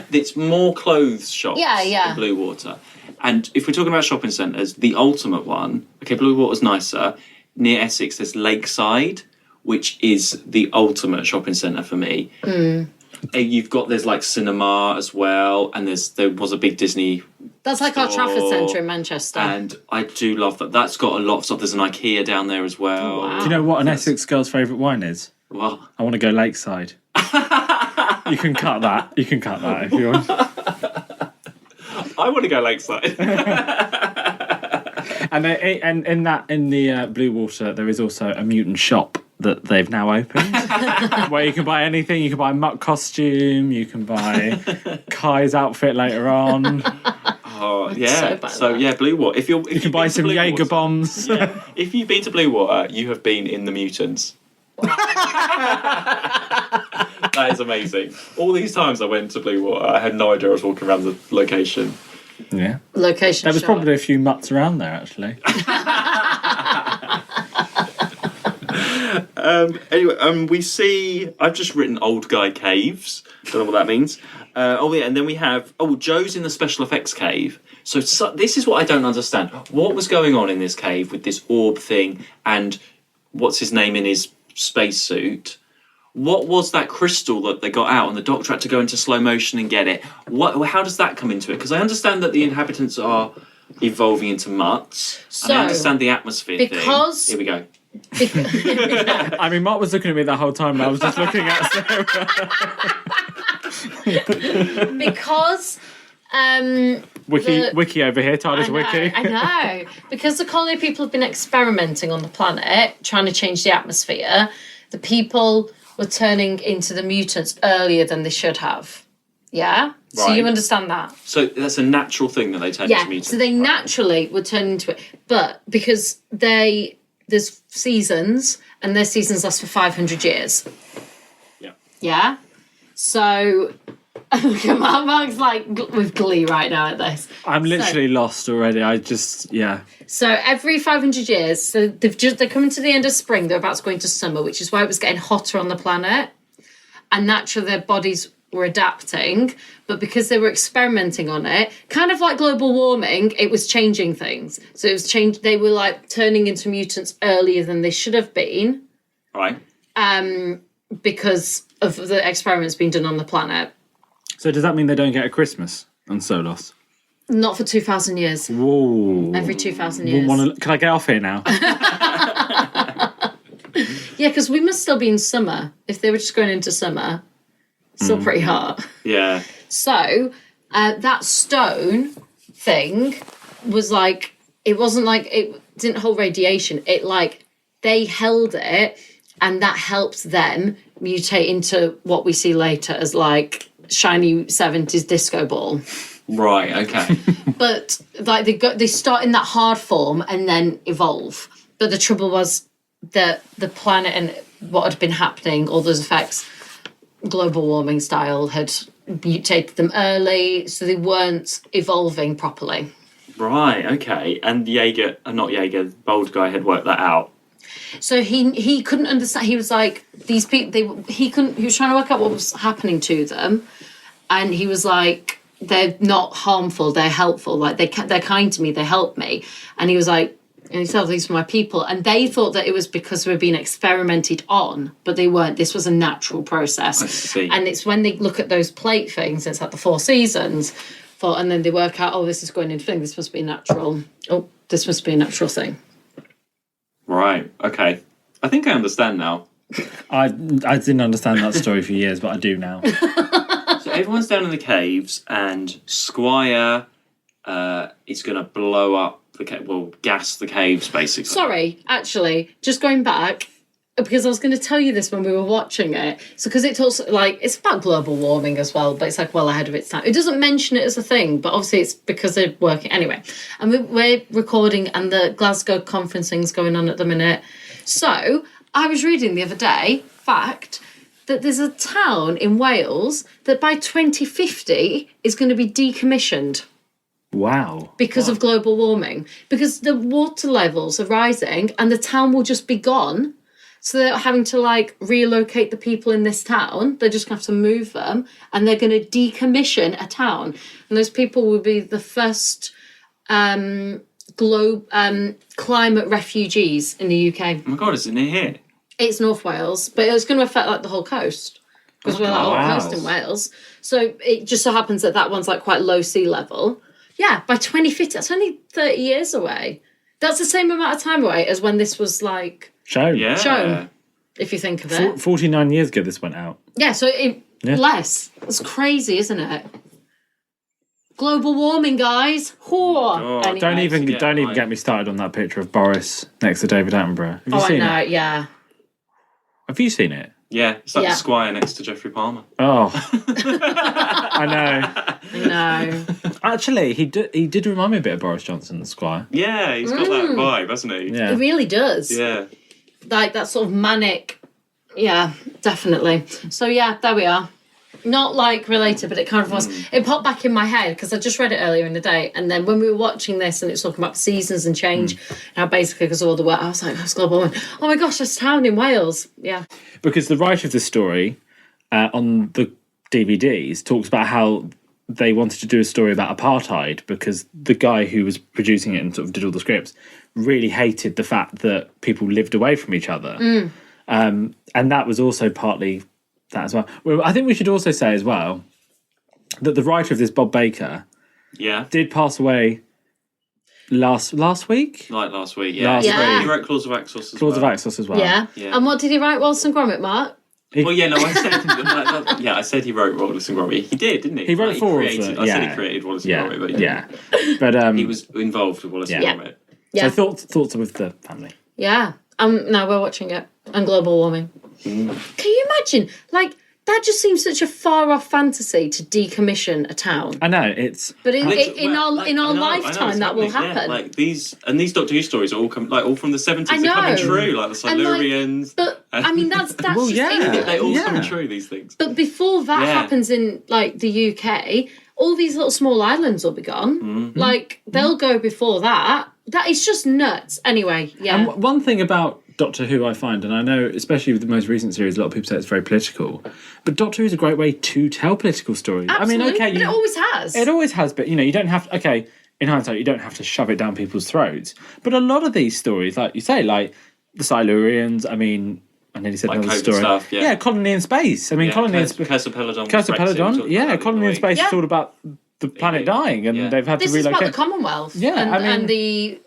It's more clothes shops Yeah. than Blue Water. And if we're talking about shopping centres, the ultimate one, okay, Blue Water's nicer. Near Essex, there's Lakeside, which is the ultimate shopping centre for me. There's like cinema as well, and there was a big Disney. That's like our Trafford store, Centre in Manchester. And I do love that. That's got a lot of stuff. There's an IKEA down there as well. Wow. Do you know what an Essex girl's favourite wine is? Well, I want to go Lakeside. You can cut that. You can cut that if you want. I want to go Lakeside. And in the Blue Water, there is also a Mutant Shop that they've now opened, where you can buy anything. You can buy a Mutt costume. You can buy Kai's outfit later on. Oh yeah. so bad, Blue Water. If you You can buy some Jaeger bombs. Yeah. If you've been to Blue Water, you have been in the Mutants. That is amazing. All these times I went to Blue Water, I had no idea I was walking around the location. Yeah. Location There was shop. probably a few Mutts around there, actually. Anyway, we see. I've just written old guy caves. Don't know what that means. And then we have. Joe's in the special effects cave. So this is what I don't understand. What was going on in this cave with this orb thing and what's his name in his spacesuit? What was that crystal that they got out and the Doctor had to go into slow motion and get it? How does that come into it? Because I understand that the inhabitants are evolving into mutts. And I understand the atmosphere thing. Here we go. I mean, Mark was looking at me the whole time, and I was just looking at Sarah. Because Wiki over here, TARDIS Wiki. I know. Because the colony people have been experimenting on the planet, trying to change the atmosphere, the people were turning into the mutants earlier than they should have. Yeah? So Right. you understand that? So that's a natural thing that they turn into mutants. So they naturally would turn into it. But because there's seasons, and their seasons last for 500 years. Yeah. Yeah? So... Mark's like with glee right now at this. I'm literally lost already. So every 500 years, so they're coming to the end of spring. They're about to go into summer, which is why it was getting hotter on the planet, and naturally their bodies were adapting. But because they were experimenting on it, kind of like global warming, it was changing things. So it was changed. They were like turning into mutants earlier than they should have been, Right. because of the experiments being done on the planet. So does that mean they don't get a Christmas on Solos? Not for 2,000 years. Whoa. Every 2,000 years. Can I get off here now? Yeah, because we must still be in summer. If they were just going into summer, still pretty hot. Yeah. So that stone thing was like, it wasn't like, it didn't hold radiation. It like, they held it and that helped them mutate into what we see later as like shiny 70s disco ball. Right, okay. But like they start in that hard form and then evolve. But the trouble was that the planet and what had been happening, all those effects, global warming style, had mutated them early, so they weren't evolving properly. Right, okay. And Jaeger, not Jaeger, the bald guy had worked that out. So he couldn't understand. He was like, these people, he was trying to work out what was happening to them, and he was like, they're not harmful, they're helpful, like they're kind to me, they help me. And he was like, and he said, these were my people. And they thought that it was because we were being experimented on, but they weren't. This was a natural process. I see. And it's when they look at those plate things, it's like the 4 seasons, and then they work out, this is going into thing, this must be natural. Oh, this must be a natural thing. Right, okay. I think I understand now. I didn't understand that story for years, but I do now. So everyone's down in the caves, and Squire is going to blow up gas the caves, basically. Sorry, actually, just going back, because I was going to tell you this when we were watching it. So, because it talks, like, it's about global warming as well, but it's like well ahead of its time. It doesn't mention it as a thing, but obviously it's because they're working. Anyway, and we're recording, and the Glasgow conferencing's going on at the minute. So, I was reading the other day, fact, that there's a town in Wales that by 2050 is going to be decommissioned. Wow. Because of global warming. Because the water levels are rising and the town will just be gone. So they're having to like relocate the people in this town. They're just going to have to move them and they're going to decommission a town. And those people will be the first climate refugees in the UK. Oh my God, isn't it here? It's North Wales, but it's going to affect like the whole coast. Because we're like all coast in Wales. So it just so happens that one's like quite low sea level. Yeah, by 2050, that's only 30 years away. That's the same amount of time away as when this was, like, shown, if you think of it. 49 years ago this went out. Yeah, so less. It's crazy, isn't it? Global warming, guys. Anyway. Don't even get me started on that picture of Boris next to David Attenborough. Have you seen I know, it? yeah. Have you seen it? Yeah, it's like the Squire next to Jeffrey Palmer. Oh. I know. Actually, he did remind me a bit of Boris Johnson, the Squire. Yeah, he's got that vibe, hasn't he? Yeah. It really does. Yeah. Like that sort of manic. Yeah, definitely. So, yeah, there we are. Not like related, but it kind of was. It popped back in my head because I just read it earlier in the day. And then when we were watching this and it was talking about seasons and change, now basically because of all the work, I was like, it's global warming. Oh my gosh, this town in Wales. Yeah. Because the writer of the story on the DVDs talks about how they wanted to do a story about apartheid because the guy who was producing it and sort of did all the scripts really hated the fact that people lived away from each other. And that was also partly that as well. I think we should also say as well that the writer of this, Bob Baker, did pass away last week. Like last week, yeah. Last week. He wrote Claws of Axos Yeah. as well. Yeah. And what did he write, Wallace and Gromit, Mark? I said he wrote Wallace and Gromit. He did, didn't he? He wrote 4 of them. I said he created Wallace and Gromit, but he didn't. But he was involved with Wallace and Gromit. Yeah. So thoughts are with the family. Yeah. Now we're watching it. And global warming. Can you imagine? Like, that just seems such a far-off fantasy to decommission a town. I know, it's... But in our lifetime, that will happen. Yeah, like these Doctor Who stories are all all from the 70s. They're coming true, like the Silurians. I mean, that's well, just England. They all come true, these things. But before that happens in, like, the UK, all these little small islands will be gone. Like, they'll go before that. That is just nuts. Anyway, yeah. And one thing about Doctor Who I find, and I know especially with the most recent series, a lot of people say it's very political, but Doctor Who is a great way to tell political stories. Absolutely. I mean, okay, but it always has. It always has, but you don't have to, in hindsight, you don't have to shove it down people's throats. But a lot of these stories, like you say, like the Silurians, I mean, I nearly said like another story. Stuff, yeah, Colony in Space. I mean, Colony in Space. Curse of Peladon. Colony in Space is all about the planet dying, and they've had to relocate. This is about the Commonwealth, and the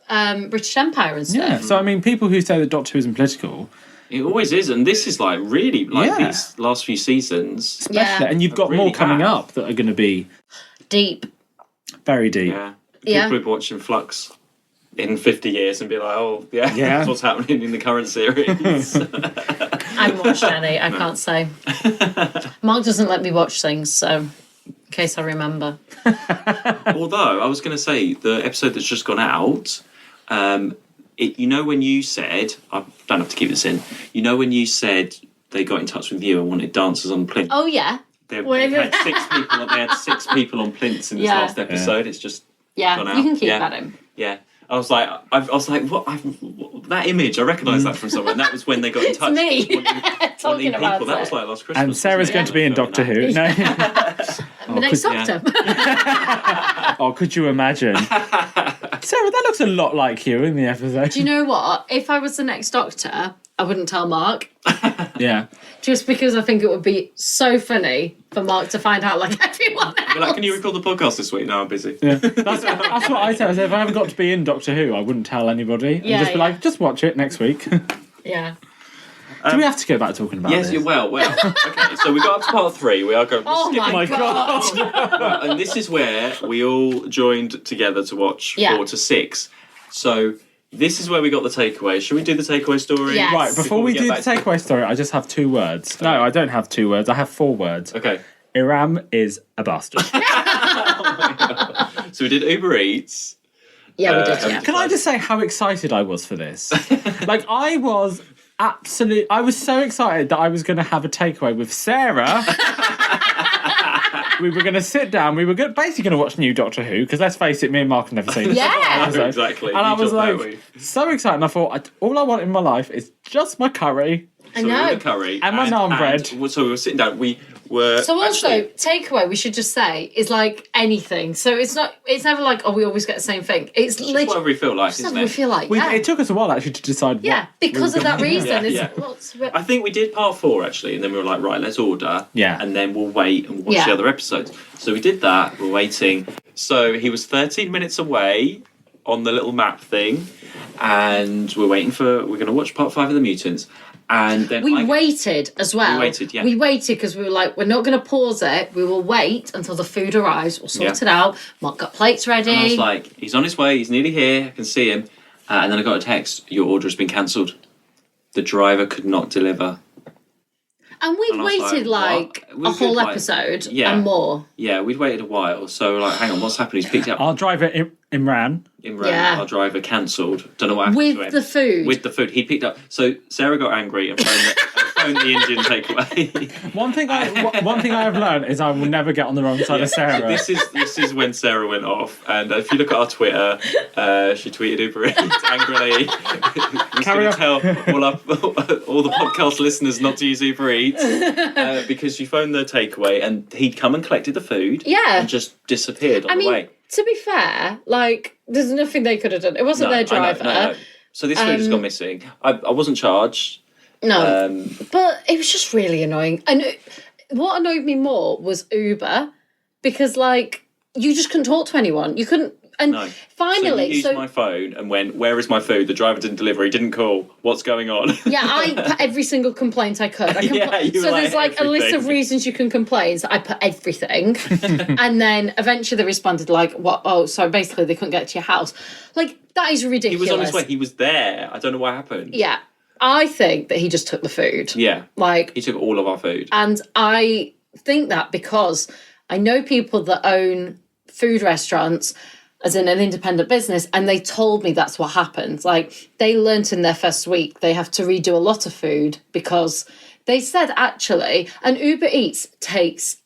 British Empire and stuff. Yeah, so I mean, people who say that Doctor Who isn't political, It always is, and this is like really like Yeah. these last few seasons. Especially, Yeah. and you've got Really more coming have. up that are going to be Deep. very deep. Yeah, Yeah. people will be watching Flux in 50 years and be like, oh yeah, Yeah. that's what's happening in the current series. I haven't watched any, I can't say. Mark doesn't let me watch things, so in case I remember. Although I was going to say the episode that's just gone out. You know when you said, I don't have to keep this in. You know when you said they got in touch with you and wanted dancers on plinth. Oh, yeah. They had 6 people. They had 6 people on plinths in this Yeah. last episode. It's just Yeah, gone you out. can keep Yeah. that in. Yeah. I was like, what? That image, I recognise that from somewhere. And that was when they got in touch. me. Wanting Talking people. about That it. was like last Christmas. And Sarah's wasn't going it? to be in Doctor Who. No. The next yeah. Doctor. Oh, could you imagine? Sarah, that looks a lot like you in the episode. Do you know what? If I was the next Doctor, I wouldn't tell Mark. Yeah. Just because I think it would be so funny for Mark to find out like everyone else. Be like, can you record the podcast this week? No, I'm busy. Yeah. That's what I said. I said if I haven't got to be in Doctor Who, I wouldn't tell anybody. And Yeah, just be yeah. like, just watch it next week. Do Yeah. we have to go back talking about Yes, this? well. Okay, so we got up to part 3. We are going. Oh skipping- my God. God. And this is where we all joined together to watch Yeah. 4 to 6. So this is where we got the takeaway. Should we do the takeaway story? Yes. Right, before we get do the back to- takeaway story, I just have 2 words. No, I don't have 2 words. I have 4 words. Okay. Iram is a bastard. So we did Uber Eats. Yeah, we did, yeah. Can I just say how excited I was for this? Like, I was so excited that I was going to have a takeaway with Sarah. We were going to sit down. We were basically going to watch new Doctor Who, because let's face it, me and Mark have never seen it. Yeah. Exactly. And I You was took that like, way. so excited. And I thought, all I want in my life is just my curry. I So we know. ordered curry And my naan bread. So we were sitting down. We were. So also, actually- takeaway, we should just say, is like anything. So it's never like, oh, we always get the same thing. It's just literally whatever we feel like, just isn't whatever we it? feel like. Yeah, It took us a while actually to decide yeah, what. because of that reason. Yeah, It's yeah. lots of it. I think we did part 4 actually, and then we were like, right, let's order. Yeah. And then we'll wait and watch Yeah. the other episodes. So we did that. We're waiting. So he was 13 minutes away on the little map thing, and we're going to watch part 5 of the Mutants. And then We waited as well. We waited, yeah. We waited because we were like, we're not going to pause it. We will wait until the food arrives. We'll sort Yeah. it out. Mark got plates ready. And I was like, he's on his way. He's nearly here. I can see him. And then I got a text. Your order has been cancelled. The driver could not deliver. and we'd and I was waited like, what? like We a whole did, like- episode Yeah. and more. Yeah, we'd waited a while. So like, hang on, what's happened? He's picked up Our driver Imran. Imran. Yeah. Our driver cancelled. Don't know what happened to him. With the food. With the food, he picked up. So Sarah got angry and phoned the Indian takeaway. One thing I have learned is I will never get on the wrong side of Sarah. This is when Sarah went off, and if you look at our Twitter, she tweeted Uber Eats angrily. Was Carry going to on. tell all the podcast listeners not to use Uber Eats because she phoned the takeaway, and he'd come and collected the food, Yeah. and just disappeared on I the mean, way. to be fair, like, there's nothing they could have done. It wasn't their driver. No. So this food has gone missing. I wasn't charged. No. But it was just really annoying. And what annoyed me more was Uber, because, like, you just couldn't talk to anyone. You couldn't. And No. finally, so you used my phone and went, "Where is my food?" The driver didn't deliver. He didn't call. What's going on? yeah, I put every single complaint I could. Yeah, you so were there's like like a list of everything. reasons you can complain. So I put everything, and then eventually they responded like, "What? Oh, so basically they couldn't get to your house." Like, that is He ridiculous. was on his way. He was there. I don't know what happened. Yeah, I think that he just took the food. Yeah. Like, He took all of our food. and I think that because I know people that own food restaurants, as in an independent business, and they told me that's what happened. Like, they learnt in their first week they have to redo a lot of food because they said actually, and Uber Eats takes,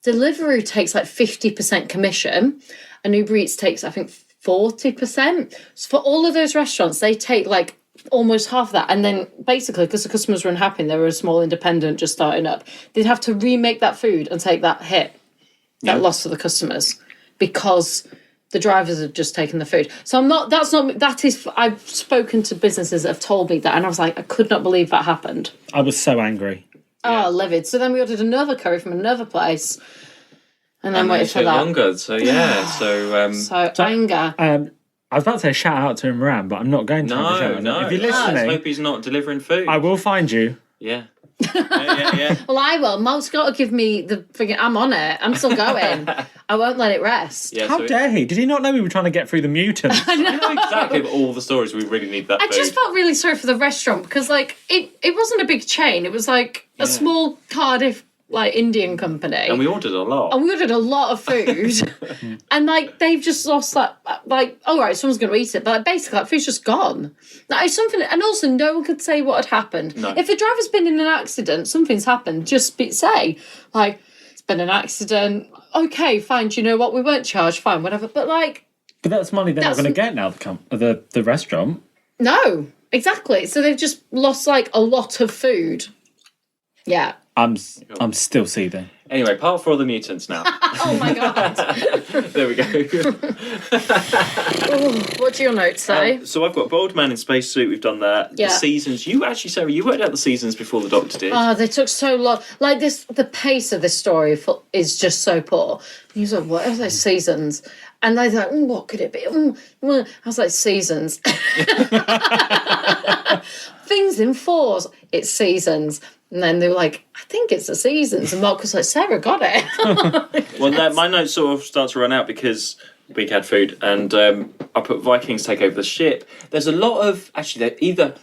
Deliveroo takes like 50% commission, and Uber Eats takes, I think, 40%. So for all of those restaurants, they take like almost half that. And then basically, because the customers were unhappy, they were a small independent just starting up, they'd have to remake that food and take that hit, that loss for the customers, because the drivers have just taken the food. So I've spoken to businesses that have told me that, and I was like, I could not believe that happened. I was so angry. Oh, livid. So then we ordered another curry from another place, and then And waited it for took that. longer. So yeah. So So anger. I was about to say shout out to Imran, but I'm not going to. No. If you're I listening, hope he's not delivering food. I will find you. Yeah. Yeah. Well, I will. Malt's got to give me the friggin'. I'm on it. I'm still going. I won't let it rest. Yeah, How dare he? Did he not know we were trying to get through the mutants? I know exactly but all the stories. We really need that. I just felt really sorry for the restaurant because, like, it wasn't a big chain. It was like a small Cardiff, like, Indian company. And we ordered a lot. And we ordered a lot of food. And, like, they've just lost that, like, all right, someone's going to eat it. But, like, basically, that food's just gone. Like, it's something, and also, no one could say what had happened. No. If a driver's been in an accident, something's happened, just say, like, it's been an accident. Okay, fine. Do you know what? We weren't charged. Fine, whatever. But, like... But that's money they're not going to get now, the restaurant. No, exactly. So they've just lost, like, a lot of food. Yeah. I'm still seething. Anyway, part 4 of the mutants now. Oh my god. There we go. What do your notes say? So I've got Bald Man in Spacesuit. We've done that. Yeah. The seasons. You actually, Sarah, you worked out the seasons before the Doctor did. Oh, they took so long. Like this, the pace of this story is just so poor. He was like, "What are those seasons?" And they thought, "What could it be?" I was like, "Seasons." Things in 4s. It's seasons. And then they were like, I think it's the seasons. And Mark was like, Sarah got it. Well, my notes sort of start to run out because we had food. And I put Vikings take over the ship. There's a lot of... Actually, they're either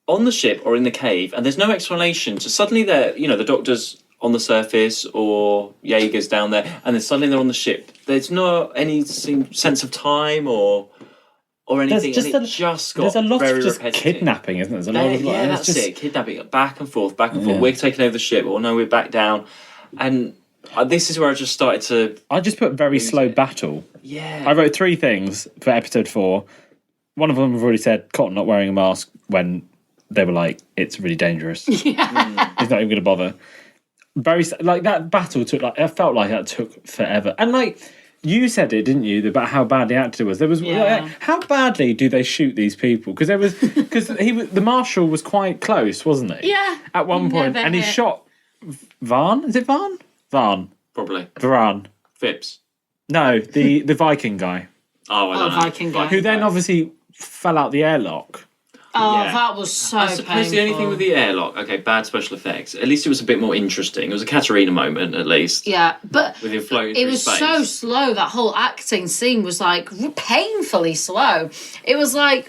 on the ship or in the cave. And there's no explanation. So suddenly they're... You know, the Doctor's on the surface or Jaeger's down there. And then suddenly they're on the ship. There's no any sense of time or anything. There's a lot very of just repetitive. kidnapping, isn't there? There's a lot of, Yeah, that's it. Kidnapping, back and forth. We're taking over the ship, or no, we're back down. And this is where I just started to... I just put very slow battle. Yeah. I wrote 3 things for episode 4. One of them I've already said, Cotton not wearing a mask when they were like, it's really dangerous. Yeah. He's not even going to bother. Very, like, that battle took, like, it felt like that took forever. And, like... You said it, didn't you, about how bad the actor was? There was like, how badly do they shoot these people? Because the marshal was quite close, wasn't he? Yeah. At one point, and he shot Varn. Is it Varn? Varn. Probably. Varan. Phipps. No, the Viking guy. Oh, I don't know. Viking guy. Who then obviously fell out the airlock. Oh, Yeah. that was so I suppose the only thing with the airlock, okay, bad special effects. At least it was a bit more interesting. It was a Katarina moment, at least. Yeah, but With him floating it through was space. so slow. That whole acting scene was like painfully slow. It was like,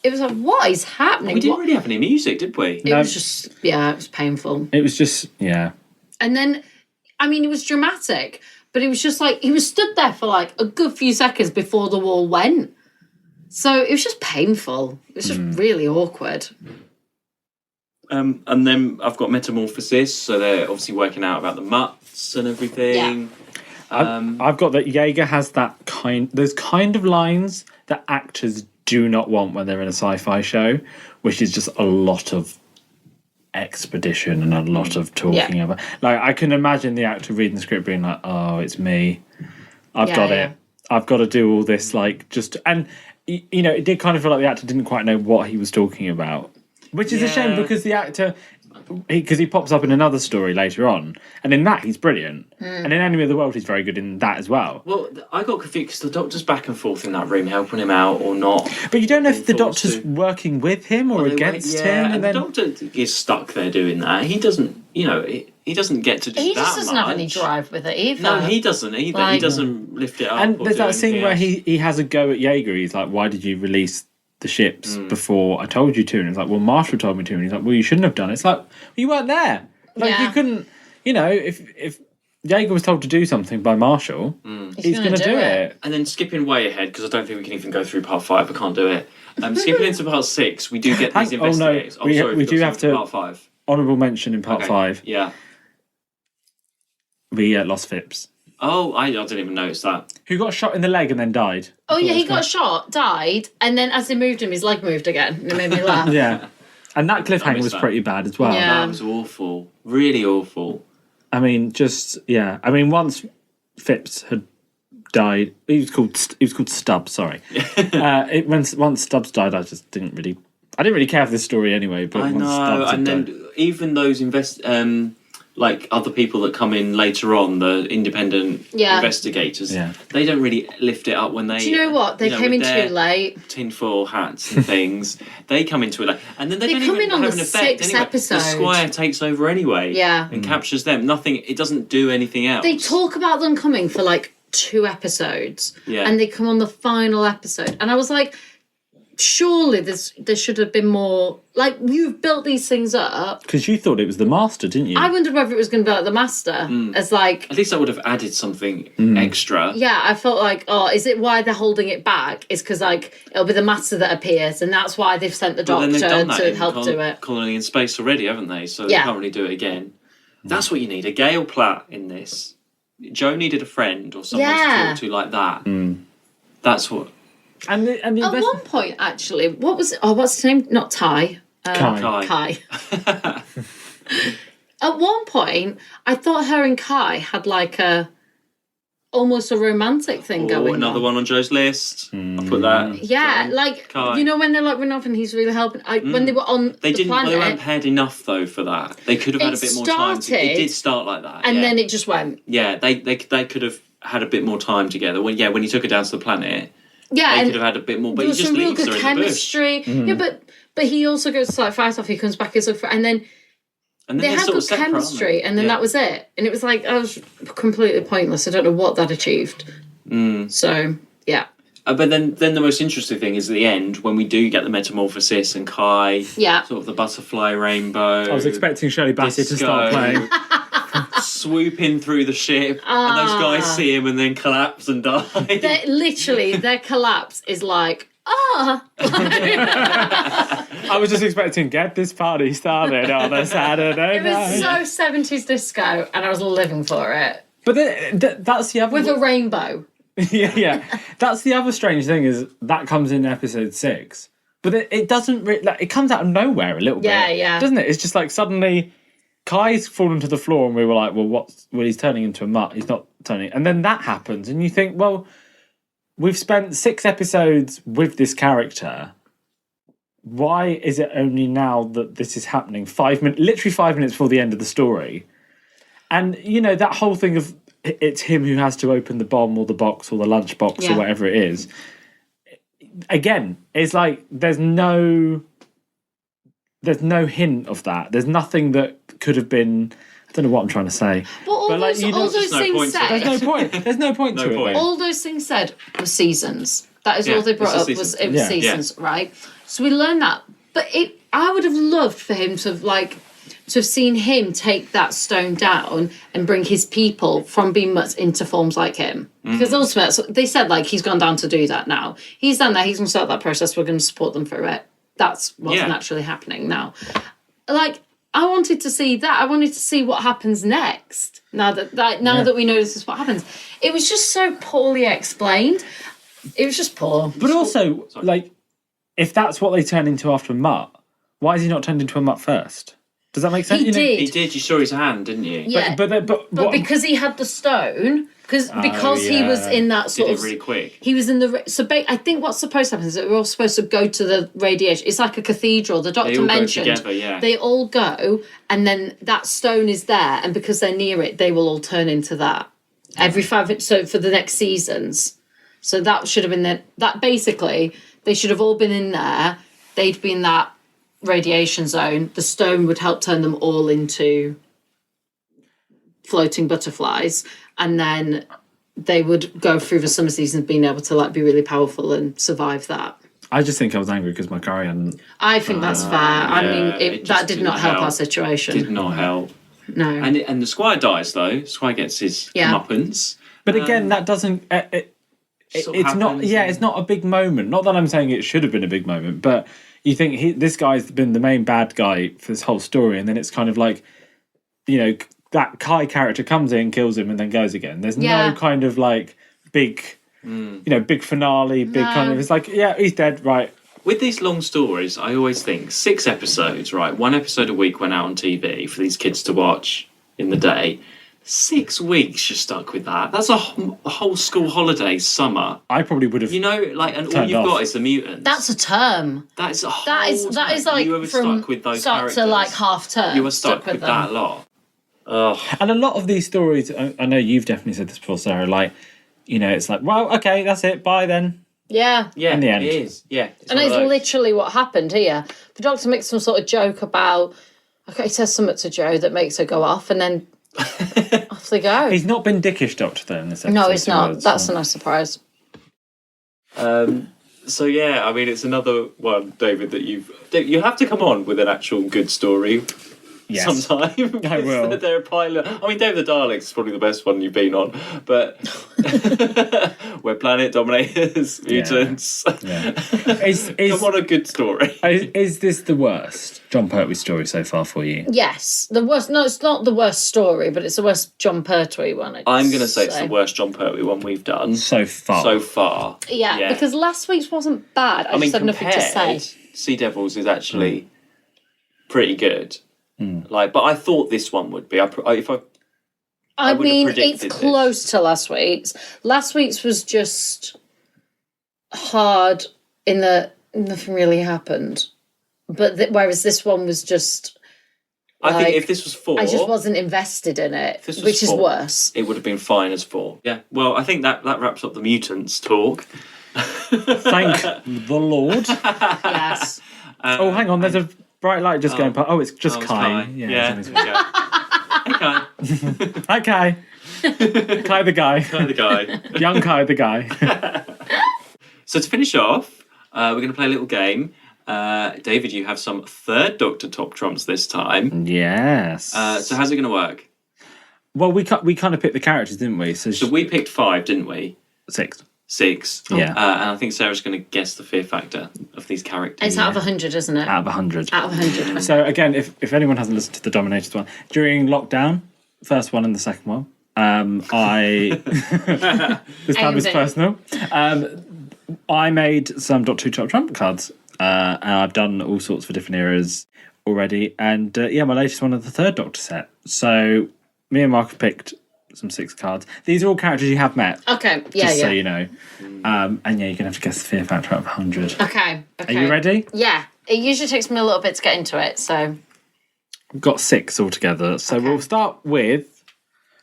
what is happening? We didn't really have any music, did we? It was just, it was painful. It was just, yeah. And then, I mean, it was dramatic, but it was just like, he was stood there for like a good few seconds before the wall went. So it was just painful. It was just really awkward. And then I've got Metamorphosis, so they're obviously working out about the Mutts and everything. Yeah. I've got that Jaeger has those kind of lines that actors do not want when they're in a sci-fi show, which is just a lot of expedition and a lot of talking about. Like, I can imagine the actor reading the script being like, "Oh, it's me. I've got it. I've got to do all this." Like, just and you know, it did kind of feel like the actor didn't quite know what he was talking about, which is a shame because the actor. Because he pops up in another story later on, and in that he's brilliant, and in Enemy of the World he's very good in that as well. Well, I got confused because the Doctor's back and forth in that room, helping him out or not. But you don't know if the Doctor's working with him or against him, and then the Doctor is stuck there doing that. He doesn't, you know, he doesn't get to do that. He just doesn't have any drive with it either. No, he doesn't either. Like, he doesn't lift it up. And there's that scene where else. he has a go at Jaeger. He's like, "Why did you release the ships before I told you to?" And it's like, "Well, Marshall told me to." And he's like, "Well, you shouldn't have done it." It's like, well, you weren't there. Like, you couldn't, you know, if Jaeger was told to do something by Marshall, he's going to do it. And then skipping way ahead, because I don't think we can even go through part 5. I can't do it. Skipping into part 6, we do get these investigators. We do have to... Part 5. Honourable mention in part 5. Yeah. We lost Phipps. Oh, I didn't even notice that. Who got shot in the leg and then died. Oh, yeah, he got shot, died, and then as they moved him, his leg moved again. And it made me laugh. Yeah. And that cliffhanger was that. pretty bad as well. Yeah. That was awful. Really awful. I mean, once Phipps had died, he was called Stubbs. Sorry. Once Stubbs died, I didn't really care for this story anyway. But I once know, Stubbs had and then died, even those like other people that come in later on, the independent investigators, they don't really lift it up when they. Do you know what? They came in too late. Tinfoil hats and things. They come into it late, and then they don't come even in on have the an effect. 6th Anyway, episode. the Squire takes over anyway. Yeah. And captures them. Nothing. It doesn't do anything else. They talk about them coming for like 2 episodes, and they come on the final episode, and I was like, surely there should have been more. Like, you've built these things up because you thought it was the Master, didn't you? I wondered whether it was going to be like the Master, as like at least that would have added something extra. Yeah, I felt like, oh, is it why they're holding it back? It's because like it'll be the Master that appears, and that's why they've sent the Doctor to help do it. Colony in Space already, haven't they? So they can't really do it again. That's what you need, a Gale Platt in this. Joe needed a friend or someone to talk to like that. That's what. And at one point, actually, what's his name? Not Ty. Kai. At one point, I thought her and Kai had like almost a romantic thing going on. Another one on Joe's list. I'll put that. Yeah, John, like Kai. you know when they're like running off and he's really helping. When they were on they the planet, they weren't paired enough though for that. They could have had a bit more time. It did start like that, and then it just went. Yeah, they could have had a bit more time together. When he took her down to the planet. Yeah, they could have had a bit more. But there he was just some real leaves good her in chemistry. the bush. Yeah, but he also goes to like fight off. He comes back as and then they had good chemistry, and then that was it. And it was like I was completely pointless. I don't know what that achieved. So yeah. But then the most interesting thing is at the end when we do get the metamorphosis and Kai, sort of the butterfly rainbow. I was expecting Shirley Bassey to start playing. Swooping through the ship, and those guys see him and then collapse and die. Their collapse is like, I was just expecting get this party started on a Saturday It was night. so 70s disco, and I was living for it. But that's the other with a rainbow. yeah. That's the other strange thing is that comes in episode 6, but it doesn't. It comes out of nowhere a little bit. Yeah, doesn't it? It's just like suddenly. Kai's fallen to the floor, and we were like, well, he's turning into a mutt. He's not turning. And then that happens, and you think, well, we've spent 6 episodes with this character. Why is it only now that this is happening? Literally 5 minutes before the end of the story. And, you know, that whole thing of it's him who has to open the bomb or the box or the lunch box or whatever it is. Again, it's like there's no hint of that. There's nothing that could have been. I don't know what I'm trying to say. But all those things said. There's no point. There's no point to it. All those things said were seasons. That is all they brought up. Was seasons, right? So we learned that. But I would have loved for him to have seen him take that stone down and bring his people from being mutts into forms like him. Because ultimately, they said he's gone down to do that now. He's done that. He's going to start that process. We're going to support them through it. That's what's naturally happening now. I wanted to see that. I wanted to see what happens next. Now that we know this is what happens. It was just so poorly explained. It was just poor. But also, if that's what they turn into after a mutt, why is he not turned into a mutt first? Does that make sense? He did. He did. You saw his hand, didn't you? Yeah. But because he had the stone, because he was in that sort of really quick. He was in the I think what's supposed to happen is that we're all supposed to go to the radiation. It's like a cathedral. The Doctor mentioned go together, they all go, and then that stone is there, and because they're near it, they will all turn into that every 5. So for the next seasons, so that should have been that basically they should have all been in there. They'd be in that radiation zone. The stone would help turn them all into floating butterflies, and then they would go through the summer season being able to be really powerful and survive that. I just think I was angry because Macari hadn't. I think that's fair. I mean, that did not help our situation. Did not help. No. And the Squire dies though. Squire gets his comeuppance. But again, that doesn't. It's not. Yeah, it's not a big moment. Not that I'm saying it should have been a big moment, but you think this guy's been the main bad guy for this whole story, and then it's kind of like, that Kai character comes in, kills him, and then goes again. There's no kind of big, big finale, kind of. It's like, he's dead, right? With these long stories, I always think 6 episodes, right? 1 episode a week went out on TV for these kids to watch in the day. 6 weeks you're stuck with that. That's a whole school holiday summer. I probably would have. And all you've got is the mutants. That's a term. That's a whole. That is you were from stuck with those start characters. to half term. You were stuck with that lot. And a lot of these stories, I know you've definitely said this before, Sarah, like, it's like, well, okay, that's it, bye then. Yeah. Yeah, in the end. it is. Yeah. And it's literally what happened here. The Doctor makes some sort of joke about, he says something to Jo that makes her go off, and then off they go. He's not been dickish, Doctor, though, in this episode. No, he's not. That's a nice surprise. So yeah, I mean, it's another one, David, that you have to come on with an actual good story. Yes. Sometime. I will. They're a pilot. I mean, David the Daleks is probably the best one you've been on, but we're planet dominators, mutants. Yeah. Come on, a good story. Is this the worst John Pertwee story so far for you? Yes. The worst. No, it's not the worst story, but it's the worst John Pertwee one. I'm going to say it's the worst John Pertwee one we've done. So far. Yeah, because last week's wasn't bad. I just had nothing to say. Sea Devils is actually pretty good. But I thought this one would be. I mean, have it's predicted close to last week's. Last week's was just hard in that nothing really happened. But whereas this one was just... I think if this was 4... I just wasn't invested in it, which is worse. It would have been fine as 4. Yeah, well, I think that wraps up the Mutants talk. Thank the Lord. Yes. Oh, hang on, there's a bright light just going past. Oh, it's just Kai. Yeah. It's Hey, Kai. Hi, Kai. Kai the guy. Kai the guy. Young Kai the guy. So to finish off, we're going to play a little game. David, you have some third Doctor top trumps this time. Yes. So how's it going to work? Well, we kind of picked the characters, didn't we? So we picked 5, didn't we? 6. 6. Yeah. And I think Sarah's going to guess the fear factor of these characters. It's out of 100, isn't it? Out of 100. Out of 100. So again, if anyone hasn't listened to the Dominators one, during lockdown, first one and the second one, this time is personal. I made some Doctor Who top trump cards, and I've done all sorts for different eras already. And my latest one of the third Doctor set. So me and Mark have picked some 6 cards. These are all characters you have met. Okay, yeah, just so you know. And you're going to have to guess the fear factor out of 100. Okay. Are you ready? Yeah. It usually takes me a little bit to get into it, so... We've got 6 altogether. So we'll start with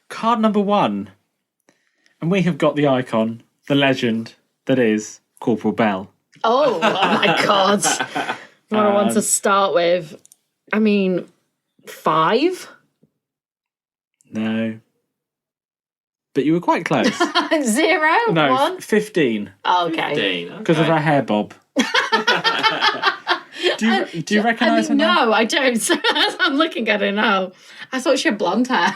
card number 1. And we have got the icon, the legend, that is Corporal Bell. Oh my God. What I want to start with. I mean, 5? No. But you were quite close. 0? No, 1? 15. Oh, okay. 15. Because of her hair bob. Do you recognise her now? No, I don't. So I'm looking at her now. I thought she had blonde hair.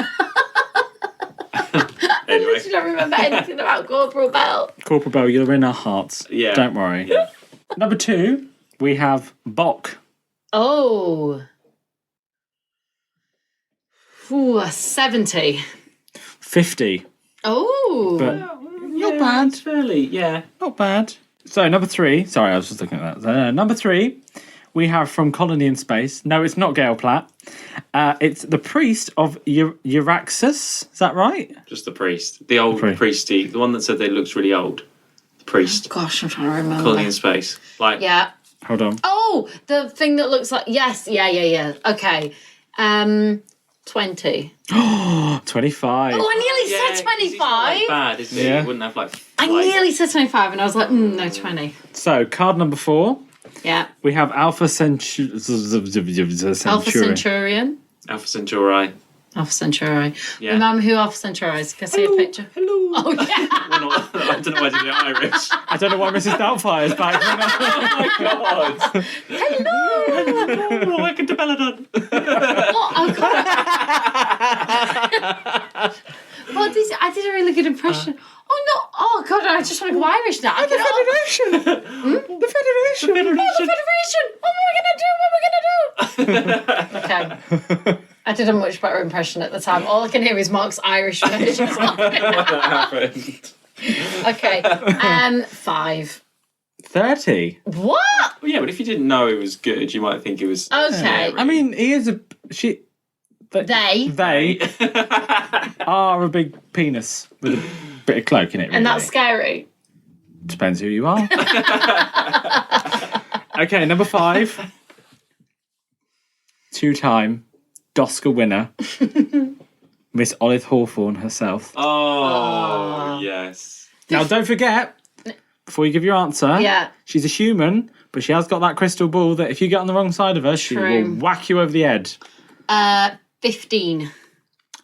Anyway. I don't remember anything about Corporal Bell. Corporal Bell, you're in our hearts. Yeah. Don't worry. Yeah. Number 2, we have Bok. Oh. Ooh, 70. 50. Oh. But Not bad. It's fairly, not bad. So number 3, sorry, I was just looking at that. Number 3, we have from Colony in Space. No, it's not Gail Platt. It's the priest of Euraxus. Is that right? Just the priest. The old priesty. The one that said they looked really old. The priest. Gosh, I'm trying to remember. Colony in Space. Yeah. Hold on. Oh, the thing that looks like... Yes, yeah. Okay. 20. 25. Oh, I nearly said 25. It's not bad, isn't it? Yeah. You wouldn't have like... I nearly said 25 and I was like, no, 20. So, card number 4. Yeah. We have Alpha Centurion. Alpha Centurion. Alpha Centauri. Alpha Centauri. Yeah. Remember who Alpha Centauri is? Can I see a picture? Hello. Oh, yeah. I don't know why I did it Irish. I don't know why Mrs. Doubtfire's back. Oh my god. Hello. Welcome to Belladon. What? Oh, God. Well, I did a really good impression. Oh, no. Oh, God, I just want to go Irish now. The Federation. The Federation. Oh, the Federation. What are we going to do? Okay. I did a much better impression at the time. All I can hear is Mark's Irish version. What happened? Okay. 5. 30. What? Well, yeah, but if you didn't know it was good, you might think it was... Okay. I mean, he is a... They are a big penis with a bit of cloak in it. Really. And that's scary. Depends who you are. Okay, number 5. 2-time Oscar winner. Miss Olive Hawthorne herself. Oh, yes. Now, don't forget, before you give your answer, she's a human, but she has got that crystal ball that if you get on the wrong side of her, she will whack you over the head. 15.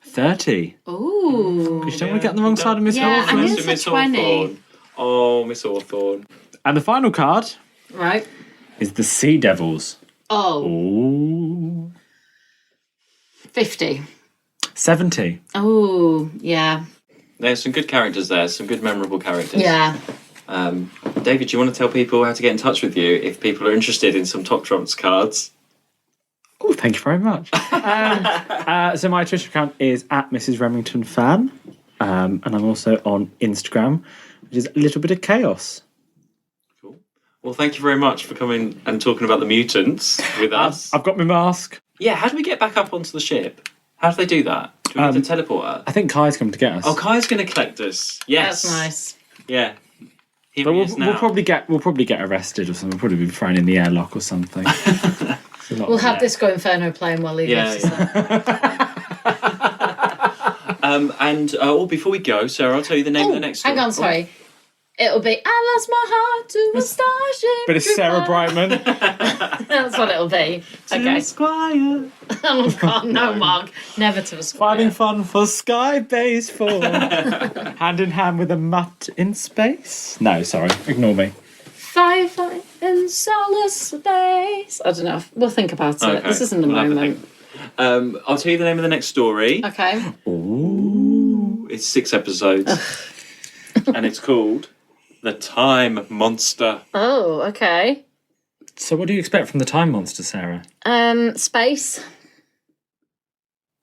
30. Ooh. Because you don't want to get on the wrong side of Miss Hawthorne. I mean, it's a 20. Hawthorne. Oh, Miss Hawthorne. And the final card is the Sea Devils. Oh. Ooh. 50. 70. Oh, yeah. There's some good characters there, some good memorable characters. Yeah. David, do you want to tell people how to get in touch with you if people are interested in some Top Trumps cards? Oh, thank you very much. So my Twitter account is at Mrs. Remington Fan, and I'm also on Instagram, which is a little bit of chaos. Cool. Well, thank you very much for coming and talking about the mutants with us. I've got my mask. Yeah, how do we get back up onto the ship? How do they do that? Do we need to teleport her? I think Kai's come to get us. Oh, Kai's going to collect us. Yes. That's nice. Yeah. Here But he is now. we'll probably get arrested or something. We'll probably be thrown in the airlock or something. We'll have Disco Inferno playing while he leaves. Before we go, Sarah, I'll tell you the name of the next story. Hang on, sorry. It'll be I Lost My Heart to a Starship. Bit of Sarah Brightman. That's what it'll be. Okay. Squire. Oh, God, no, Mark. Never to a Squire. Finding fun for Sky Base 4. Hand in hand with a mutt in space. No, sorry. Ignore me. Firefly in solar space. I don't know. We'll think about it. Okay. This isn't the moment. I'll tell you the name of the next story. Okay. Ooh. It's 6 episodes. And it's called The Time Monster. Oh, okay. So what do you expect from the Time Monster, Sarah? Space.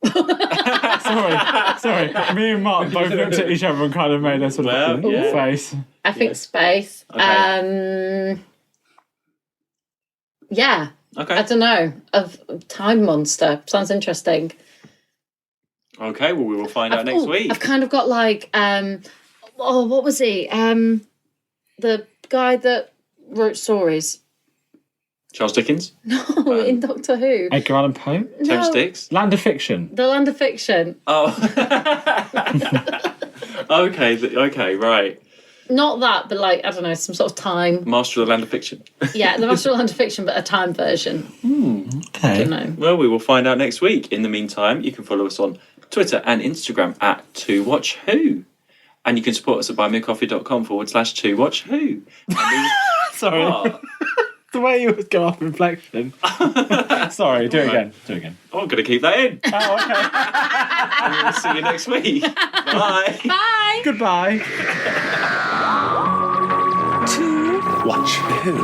Sorry. Me and Mark both looked at each other and kind of made a sort of face. I think space. Okay. Yeah. Okay. I don't know. Of Time Monster. Sounds interesting. Okay, well, we will find out next week. I've kind of got like, what was he? The guy that wrote stories. Charles Dickens? No, in Doctor Who. Edgar Allan Poe? James Dix? Land of Fiction. The Land of Fiction. Oh. Okay, right. Not that, but like, I don't know, some sort of time. Master of the Land of Fiction. Yeah, the Master of Land of Fiction, but a time version. Okay. I don't know. Well, we will find out next week. In the meantime, you can follow us on Twitter and Instagram at 2watchwho. And you can support us at buymeacoffee.com/2watchwho. Sorry. The way you would go off inflection. Sorry, do it again. Oh, I'm going to keep that in. Oh, okay. And we'll see you next week. Bye. Bye. Goodbye. To watch who?